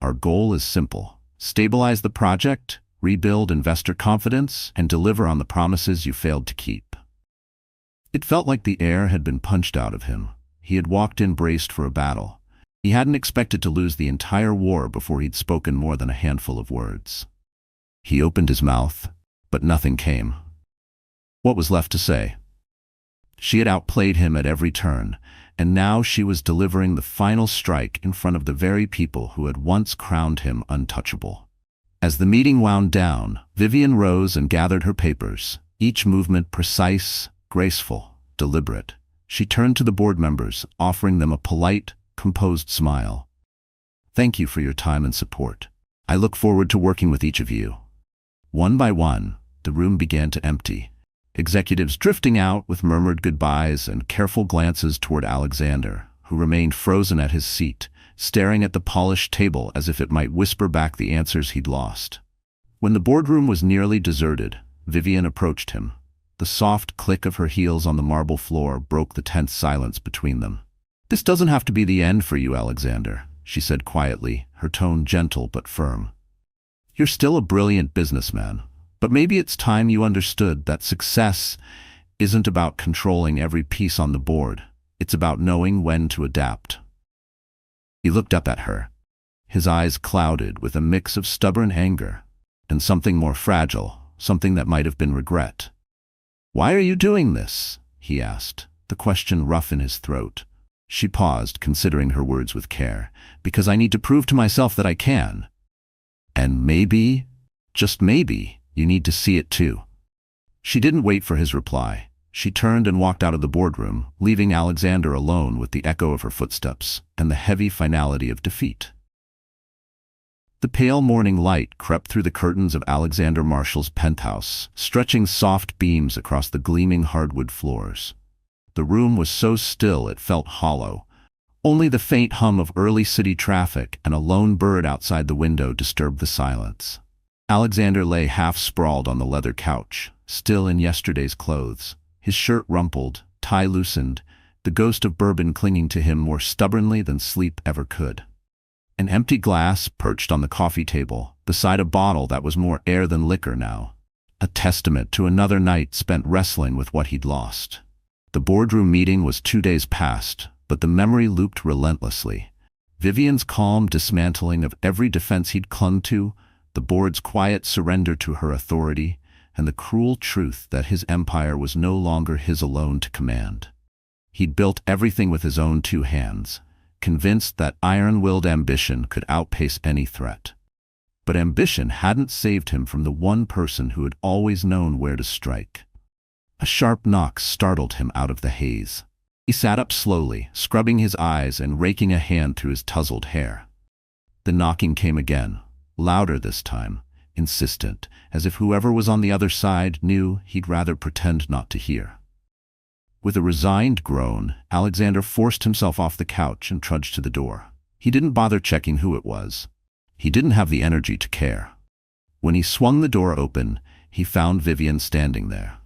Our goal is simple: stabilize the project, rebuild investor confidence, and deliver on the promises you failed to keep. It felt like the air had been punched out of him. He had walked in braced for a battle. He hadn't expected to lose the entire war before he'd spoken more than a handful of words. He opened his mouth, but nothing came. What was left to say? She had outplayed him at every turn, and now she was delivering the final strike in front of the very people who had once crowned him untouchable. As the meeting wound down, Vivian rose and gathered her papers, each movement precise, graceful, deliberate. She turned to the board members, offering them a polite, composed smile. Thank you for your time and support. I look forward to working with each of you. One by one, The room began to empty. Executives drifting out with murmured goodbyes and careful glances toward Alexander, who remained frozen at his seat, staring at the polished table as if it might whisper back the answers he'd lost. When the boardroom was nearly deserted, Vivian approached him. The soft click of her heels on the marble floor broke the tense silence between them. "This doesn't have to be the end for you, Alexander," she said quietly, her tone gentle but firm. "You're still a brilliant businessman, but maybe it's time you understood that success isn't about controlling every piece on the board. It's about knowing when to adapt." He looked up at her, his eyes clouded with a mix of stubborn anger and something more fragile, something that might have been regret. "Why are you doing this?" he asked, the question rough in his throat. She paused, considering her words with care. "Because I need to prove to myself that I can. And maybe, just maybe, you need to see it too." She didn't wait for his reply. She turned and walked out of the boardroom, leaving Alexander alone with the echo of her footsteps and the heavy finality of defeat. The pale morning light crept through the curtains of Alexander Marshall's penthouse, stretching soft beams across the gleaming hardwood floors. The room was so still it felt hollow. Only the faint hum of early city traffic and a lone bird outside the window disturbed the silence. Alexander lay half-sprawled on the leather couch, still in yesterday's clothes, his shirt rumpled, tie loosened, the ghost of bourbon clinging to him more stubbornly than sleep ever could. An empty glass perched on the coffee table, beside a bottle that was more air than liquor now, a testament to another night spent wrestling with what he'd lost. The boardroom meeting was 2 days past, but the memory looped relentlessly. Vivian's calm dismantling of every defense he'd clung to, the board's quiet surrender to her authority, and the cruel truth that his empire was no longer his alone to command. He'd built everything with his own 2 hands, convinced that iron-willed ambition could outpace any threat. But ambition hadn't saved him from the one person who had always known where to strike. A sharp knock startled him out of the haze. He sat up slowly, scrubbing his eyes and raking a hand through his tousled hair. The knocking came again, louder this time, insistent, as if whoever was on the other side knew he'd rather pretend not to hear. With a resigned groan, Alexander forced himself off the couch and trudged to the door. He didn't bother checking who it was. He didn't have the energy to care. When he swung the door open, he found Vivian standing there,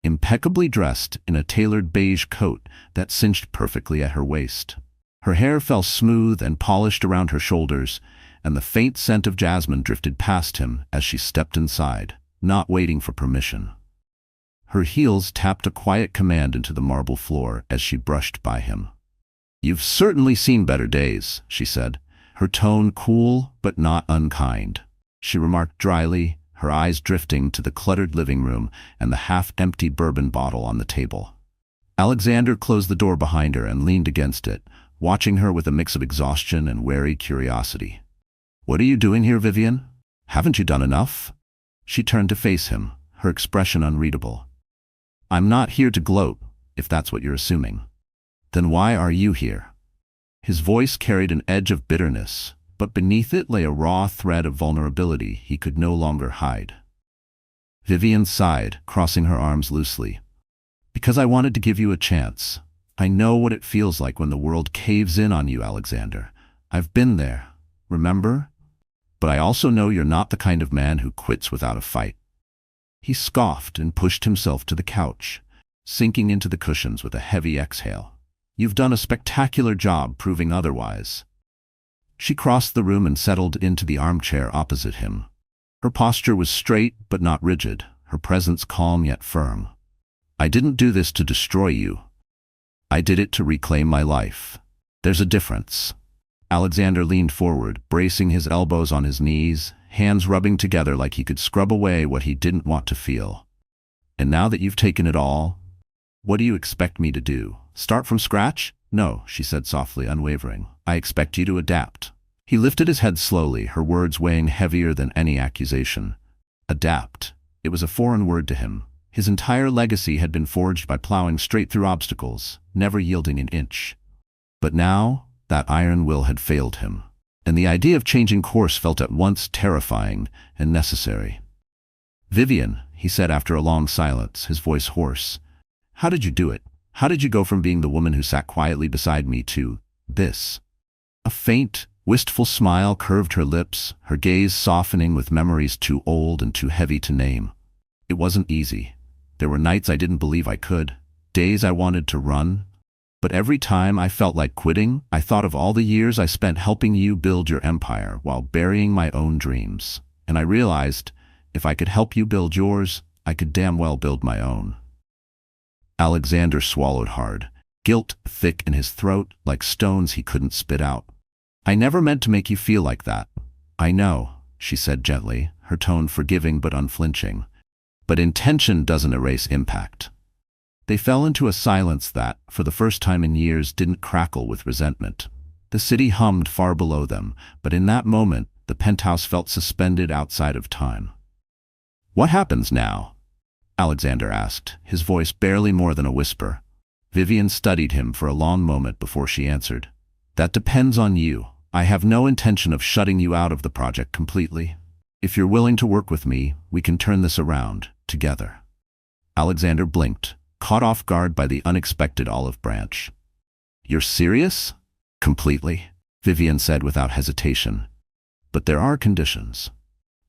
impeccably dressed in a tailored beige coat that cinched perfectly at her waist. Her hair fell smooth and polished around her shoulders, and the faint scent of jasmine drifted past him as she stepped inside, not waiting for permission. Her heels tapped a quiet command into the marble floor as she brushed by him. "You've certainly seen better days," she said, her tone cool but not unkind. She remarked dryly, her eyes drifting to the cluttered living room and the half-empty bourbon bottle on the table. Alexander closed the door behind her and leaned against it, watching her with a mix of exhaustion and wary curiosity. "What are you doing here, Vivian? Haven't you done enough?" She turned to face him, her expression unreadable. "I'm not here to gloat, if that's what you're assuming." "Then why are you here?" His voice carried an edge of bitterness, but beneath it lay a raw thread of vulnerability he could no longer hide. Vivian sighed, crossing her arms loosely. "Because I wanted to give you a chance. I know what it feels like when the world caves in on you, Alexander. I've been there, remember? But I also know you're not the kind of man who quits without a fight." He scoffed and pushed himself to the couch, sinking into the cushions with a heavy exhale. "You've done a spectacular job proving otherwise." She crossed the room and settled into the armchair opposite him. Her posture was straight but not rigid, her presence calm yet firm. "I didn't do this to destroy you. I did it to reclaim my life. There's a difference." Alexander leaned forward, bracing his elbows on his knees, hands rubbing together like he could scrub away what he didn't want to feel. "And now that you've taken it all, what do you expect me to do? Start from scratch?" "No," she said softly, unwavering. "I expect you to adapt." He lifted his head slowly, her words weighing heavier than any accusation. Adapt. It was a foreign word to him. His entire legacy had been forged by plowing straight through obstacles, never yielding an inch. But now, that iron will had failed him, and the idea of changing course felt at once terrifying and necessary. "Vivian," he said after a long silence, his voice hoarse. "How did you do it? How did you go from being the woman who sat quietly beside me to this?" A faint, wistful smile curved her lips, her gaze softening with memories too old and too heavy to name. "It wasn't easy. There were nights I didn't believe I could, days I wanted to run. But every time I felt like quitting, I thought of all the years I spent helping you build your empire while burying my own dreams. And I realized, if I could help you build yours, I could damn well build my own." Alexander swallowed hard, guilt thick in his throat like stones he couldn't spit out. "I never meant to make you feel like that." "I know," she said gently, her tone forgiving but unflinching. "But intention doesn't erase impact." They fell into a silence that, for the first time in years, didn't crackle with resentment. The city hummed far below them, but in that moment, the penthouse felt suspended outside of time. "What happens now?" Alexander asked, his voice barely more than a whisper. Vivian studied him for a long moment before she answered. "That depends on you. I have no intention of shutting you out of the project completely. If you're willing to work with me, we can turn this around, together." Alexander blinked, caught off guard by the unexpected olive branch. "You're serious?" "Completely," Vivian said without hesitation. "But there are conditions."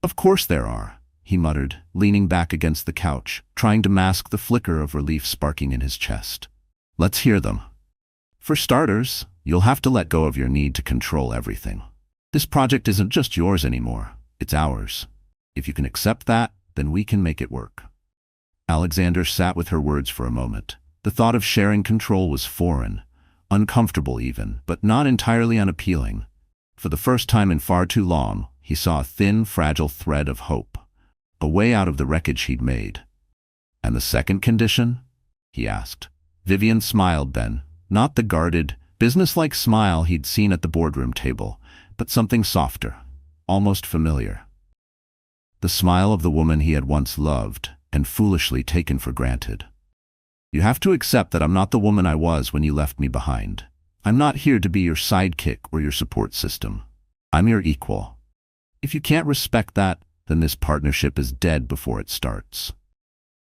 "Of course there are," he muttered, leaning back against the couch, trying to mask the flicker of relief sparking in his chest. "Let's hear them." "For starters, you'll have to let go of your need to control everything. This project isn't just yours anymore, it's ours. If you can accept that, then we can make it work." Alexander sat with her words for a moment. The thought of sharing control was foreign, uncomfortable even, but not entirely unappealing. For the first time in far too long, he saw a thin, fragile thread of hope, a way out of the wreckage he'd made. "And the second condition?" he asked. Vivian smiled then, not the guarded, businesslike smile he'd seen at the boardroom table, but something softer, almost familiar. The smile of the woman he had once loved and foolishly taken for granted. "You have to accept that I'm not the woman I was when you left me behind. I'm not here to be your sidekick or your support system. I'm your equal. If you can't respect that, then this partnership is dead before it starts."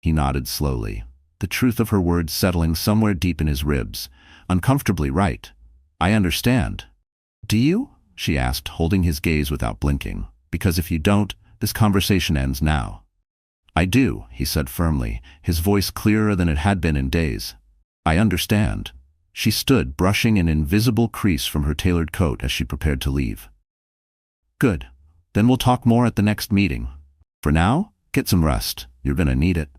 He nodded slowly, the truth of her words settling somewhere deep in his ribs, uncomfortably right. "I understand." "Do you?" she asked, holding his gaze without blinking. "Because if you don't, this conversation ends now." "I do," he said firmly, his voice clearer than it had been in days. "I understand." She stood, brushing an invisible crease from her tailored coat as she prepared to leave. "Good. Then we'll talk more at the next meeting. For now, get some rest. You're gonna need it."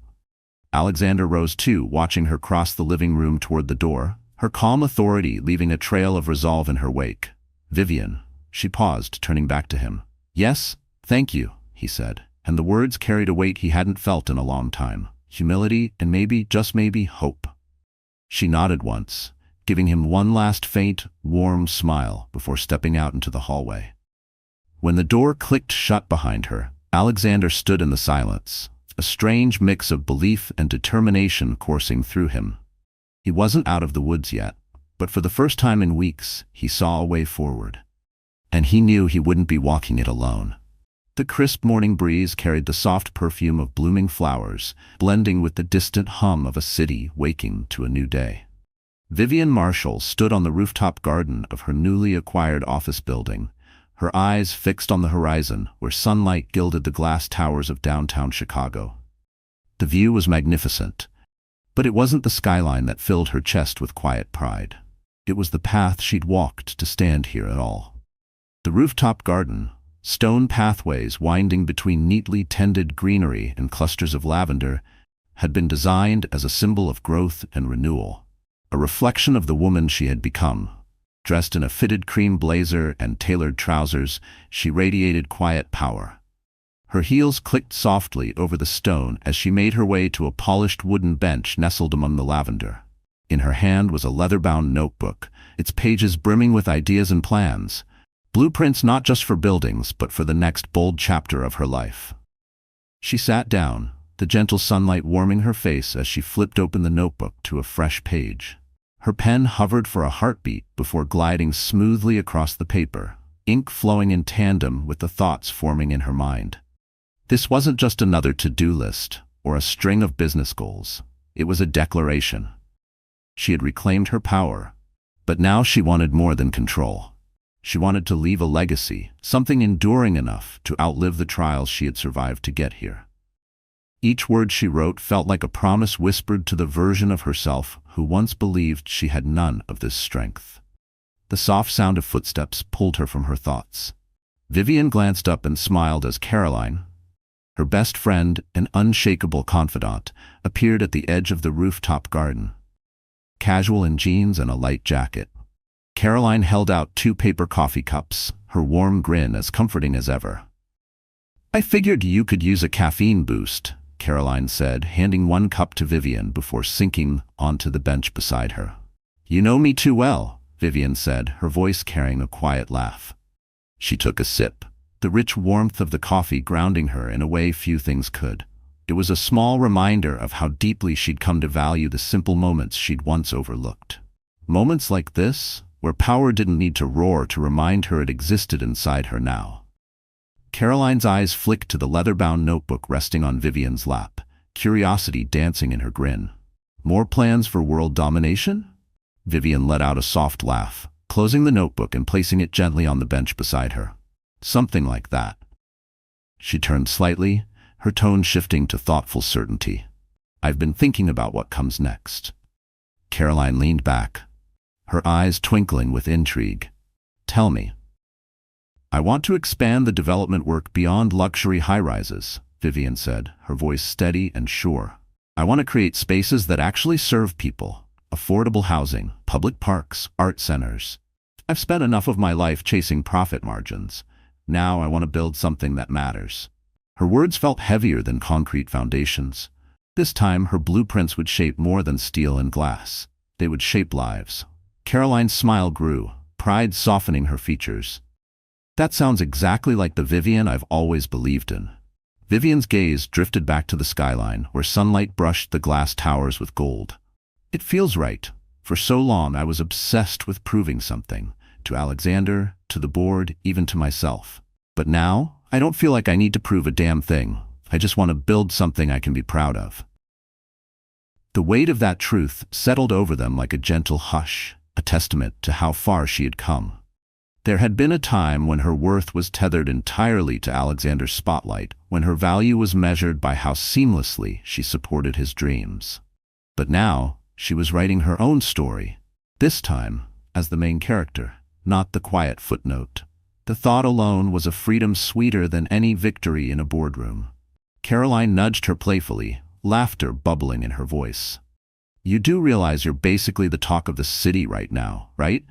Alexander rose too, watching her cross the living room toward the door, her calm authority leaving a trail of resolve in her wake. "Vivian." She paused, turning back to him. "Yes, thank you," he said, and the words carried a weight he hadn't felt in a long time. Humility and maybe, just maybe, hope. She nodded once, giving him one last faint, warm smile before stepping out into the hallway. When the door clicked shut behind her, Alexander stood in the silence, a strange mix of belief and determination coursing through him. He wasn't out of the woods yet, but for the first time in weeks, he saw a way forward. And he knew he wouldn't be walking it alone. The crisp morning breeze carried the soft perfume of blooming flowers, blending with the distant hum of a city waking to a new day. Vivian Marshall stood on the rooftop garden of her newly acquired office building, her eyes fixed on the horizon where sunlight gilded the glass towers of downtown Chicago. The view was magnificent, but it wasn't the skyline that filled her chest with quiet pride. It was the path she'd walked to stand here at all. The rooftop garden, stone pathways winding between neatly tended greenery and clusters of lavender, had been designed as a symbol of growth and renewal, a reflection of the woman she had become. Dressed in a fitted cream blazer and tailored trousers, she radiated quiet power. Her heels clicked softly over the stone as she made her way to a polished wooden bench nestled among the lavender. In her hand was a leather-bound notebook, its pages brimming with ideas and plans, blueprints not just for buildings, but for the next bold chapter of her life. She sat down, the gentle sunlight warming her face as she flipped open the notebook to a fresh page. Her pen hovered for a heartbeat before gliding smoothly across the paper, ink flowing in tandem with the thoughts forming in her mind. This wasn't just another to-do list or a string of business goals. It was a declaration. She had reclaimed her power, but now she wanted more than control. She wanted to leave a legacy, something enduring enough to outlive the trials she had survived to get here. Each word she wrote felt like a promise whispered to the version of herself who once believed she had none of this strength. The soft sound of footsteps pulled her from her thoughts. Vivian glanced up and smiled as Caroline, her best friend and unshakable confidant, appeared at the edge of the rooftop garden. Casual in jeans and a light jacket, Caroline held out 2 paper coffee cups, her warm grin as comforting as ever. "I figured you could use a caffeine boost," Caroline said, handing 1 cup to Vivian before sinking onto the bench beside her. "You know me too well," Vivian said, her voice carrying a quiet laugh. She took a sip, the rich warmth of the coffee grounding her in a way few things could. It was a small reminder of how deeply she'd come to value the simple moments she'd once overlooked. Moments like this, where power didn't need to roar to remind her it existed inside her now. Caroline's eyes flicked to the leather-bound notebook resting on Vivian's lap, curiosity dancing in her grin. "More plans for world domination?" Vivian let out a soft laugh, closing the notebook and placing it gently on the bench beside her. "Something like that." She turned slightly, her tone shifting to thoughtful certainty. "I've been thinking about what comes next." Caroline leaned back, her eyes twinkling with intrigue. "Tell me." "I want to expand the development work beyond luxury high-rises," Vivian said, her voice steady and sure. "I want to create spaces that actually serve people. Affordable housing, public parks, art centers. I've spent enough of my life chasing profit margins. Now I want to build something that matters." Her words felt heavier than concrete foundations. This time her blueprints would shape more than steel and glass. They would shape lives. Caroline's smile grew, pride softening her features. "That sounds exactly like the Vivian I've always believed in." Vivian's gaze drifted back to the skyline, where sunlight brushed the glass towers with gold. "It feels right. For so long I was obsessed with proving something, to Alexander, to the board, even to myself. But now, I don't feel like I need to prove a damn thing. I just want to build something I can be proud of." The weight of that truth settled over them like a gentle hush, a testament to how far she had come. There had been a time when her worth was tethered entirely to Alexander's spotlight, when her value was measured by how seamlessly she supported his dreams. But now, she was writing her own story, this time as the main character, not the quiet footnote. The thought alone was a freedom sweeter than any victory in a boardroom. Caroline nudged her playfully, laughter bubbling in her voice. "You do realize you're basically the talk of the city right now, right?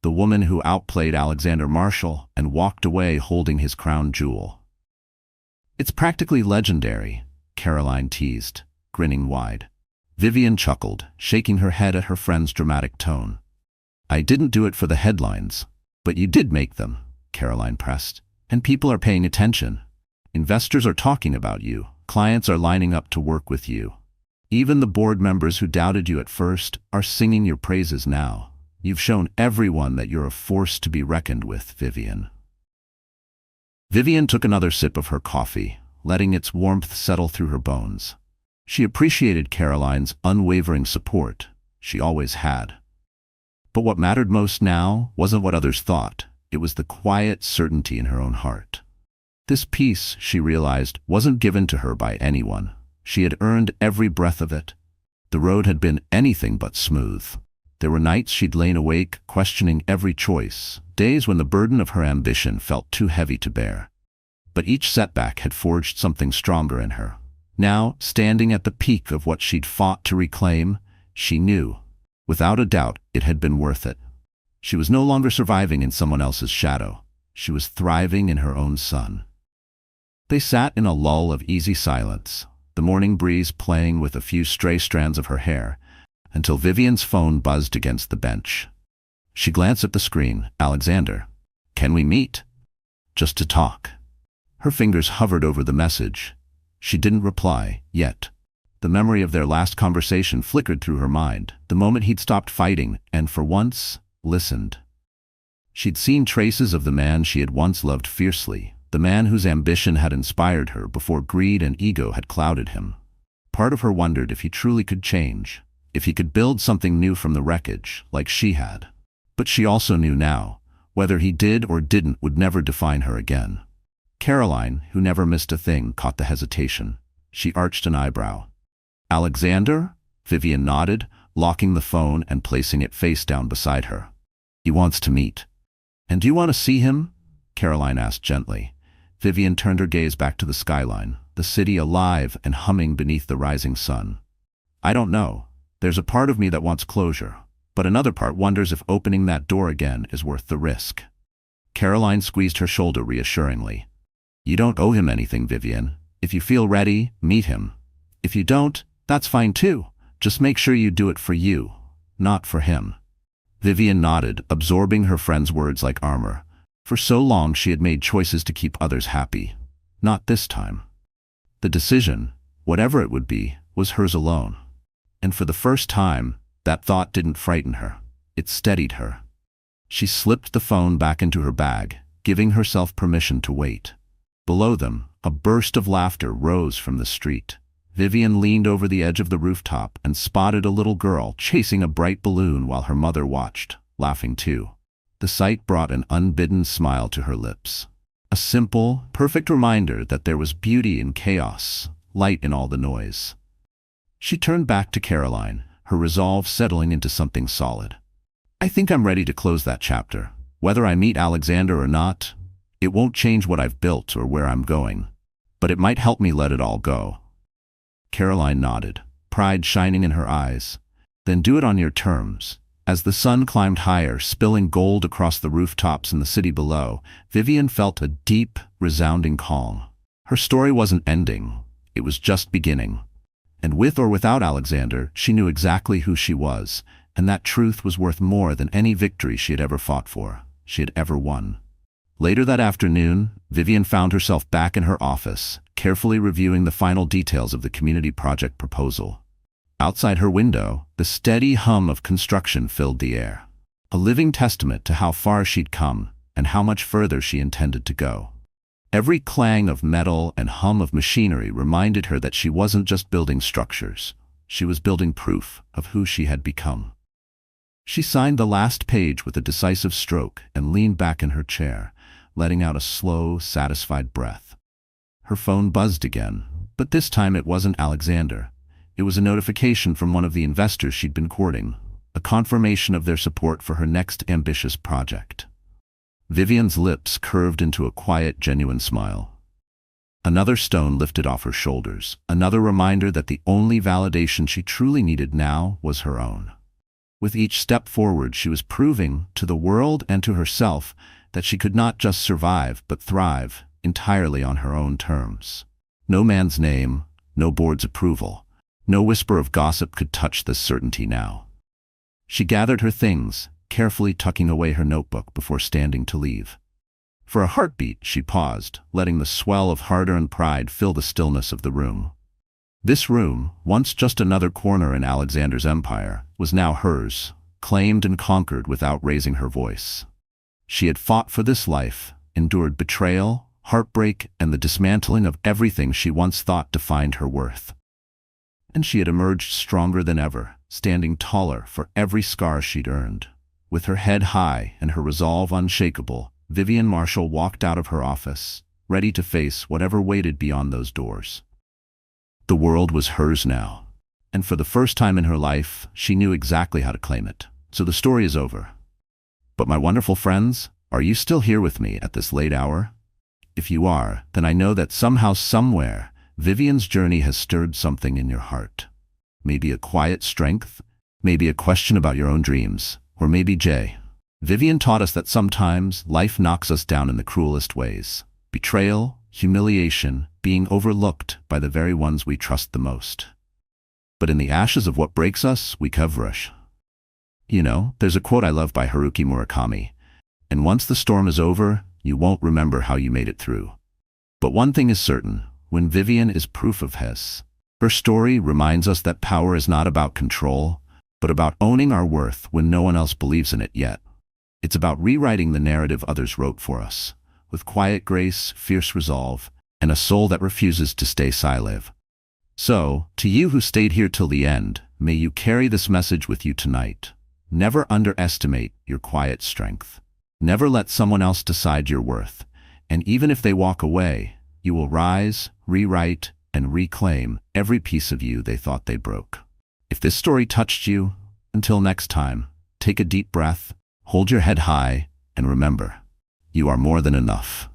The woman who outplayed Alexander Marshall and walked away holding his crown jewel." "It's practically legendary," Caroline teased, grinning wide. Vivian chuckled, shaking her head at her friend's dramatic tone. "I didn't do it for the headlines, but you did make them," Caroline pressed. "And people are paying attention. Investors are talking about you. Clients are lining up to work with you. Even the board members who doubted you at first are singing your praises now. You've shown everyone that you're a force to be reckoned with, Vivian." Vivian took another sip of her coffee, letting its warmth settle through her bones. She appreciated Caroline's unwavering support. She always had. But what mattered most now wasn't what others thought. It was the quiet certainty in her own heart. This peace, she realized, wasn't given to her by anyone. She had earned every breath of it. The road had been anything but smooth. There were nights she'd lain awake, questioning every choice, days when the burden of her ambition felt too heavy to bear. But each setback had forged something stronger in her. Now, standing at the peak of what she'd fought to reclaim, she knew, without a doubt, it had been worth it. She was no longer surviving in someone else's shadow. She was thriving in her own sun. They sat in a lull of easy silence, the morning breeze playing with a few stray strands of her hair, until Vivian's phone buzzed against the bench. She glanced at the screen. "Alexander, can we meet?" "Just to talk." Her fingers hovered over the message. She didn't reply, yet. The memory of their last conversation flickered through her mind, the moment he'd stopped fighting and, for once, listened. She'd seen traces of the man she had once loved fiercely, the man whose ambition had inspired her before greed and ego had clouded him. Part of her wondered if he truly could change, if he could build something new from the wreckage, like she had. But she also knew now, whether he did or didn't would never define her again. Caroline, who never missed a thing, caught the hesitation. She arched an eyebrow. "Alexander?" Vivian nodded, locking the phone and placing it face down beside her. "He wants to meet." "And do you want to see him?" Caroline asked gently. Vivian turned her gaze back to the skyline, the city alive and humming beneath the rising sun. "I don't know. There's a part of me that wants closure, but another part wonders if opening that door again is worth the risk." Caroline squeezed her shoulder reassuringly. "You don't owe him anything, Vivian. If you feel ready, meet him. If you don't, that's fine too. Just make sure you do it for you, not for him." Vivian nodded, absorbing her friend's words like armor. For so long she had made choices to keep others happy. Not this time. The decision, whatever it would be, was hers alone. And for the first time, that thought didn't frighten her. It steadied her. She slipped the phone back into her bag, giving herself permission to wait. Below them, a burst of laughter rose from the street. Vivian leaned over the edge of the rooftop and spotted a little girl chasing a bright balloon while her mother watched, laughing too. The sight brought an unbidden smile to her lips. A simple, perfect reminder that there was beauty in chaos, light in all the noise. She turned back to Caroline, her resolve settling into something solid. "I think I'm ready to close that chapter. Whether I meet Alexander or not, it won't change what I've built or where I'm going. But it might help me let it all go." Caroline nodded, pride shining in her eyes. "Then do it on your terms." As the sun climbed higher, spilling gold across the rooftops in the city below, Vivian felt a deep, resounding calm. Her story wasn't ending. It was just beginning. And with or without Alexander, she knew exactly who she was, and that truth was worth more than any victory she had ever fought for, she had ever won. Later that afternoon, Vivian found herself back in her office, carefully reviewing the final details of the community project proposal. Outside her window, the steady hum of construction filled the air, a living testament to how far she'd come and how much further she intended to go. Every clang of metal and hum of machinery reminded her that she wasn't just building structures, she was building proof of who she had become. She signed the last page with a decisive stroke and leaned back in her chair, letting out a slow, satisfied breath. Her phone buzzed again, but this time it wasn't Alexander. It was a notification from one of the investors she'd been courting, a confirmation of their support for her next ambitious project. Vivian's lips curved into a quiet, genuine smile. Another stone lifted off her shoulders, another reminder that the only validation she truly needed now was her own. With each step forward, she was proving, to the world and to herself, that she could not just survive but thrive, entirely on her own terms. No man's name, no board's approval. No whisper of gossip could touch this certainty now. She gathered her things, carefully tucking away her notebook before standing to leave. For a heartbeat, she paused, letting the swell of hard-earned pride fill the stillness of the room. This room, once just another corner in Alexander's empire, was now hers, claimed and conquered without raising her voice. She had fought for this life, endured betrayal, heartbreak, and the dismantling of everything she once thought defined her worth. And she had emerged stronger than ever, standing taller for every scar she'd earned. With her head high and her resolve unshakable, Vivian Marshall walked out of her office, ready to face whatever waited beyond those doors. The world was hers now, and for the first time in her life, she knew exactly how to claim it. So the story is over. But my wonderful friends, are you still here with me at this late hour? If you are, then I know that somehow, somewhere, Vivian's journey has stirred something in your heart. Maybe a quiet strength, maybe a question about your own dreams, or maybe Jay. Vivian taught us that sometimes life knocks us down in the cruelest ways. Betrayal, humiliation, being overlooked by the very ones we trust the most. But in the ashes of what breaks us, we cover. You know, there's a quote I love by Haruki Murakami, and once the storm is over, you won't remember how you made it through. But one thing is certain. When Vivian is proof of his. Her story reminds us that power is not about control, but about owning our worth when no one else believes in it yet. It's about rewriting the narrative others wrote for us, with quiet grace, fierce resolve, and a soul that refuses to stay silent. So, to you who stayed here till the end, may you carry this message with you tonight. Never underestimate your quiet strength. Never let someone else decide your worth. And even if they walk away, you will rise, rewrite, and reclaim every piece of you they thought they broke. If this story touched you, until next time, take a deep breath, hold your head high, and remember, you are more than enough.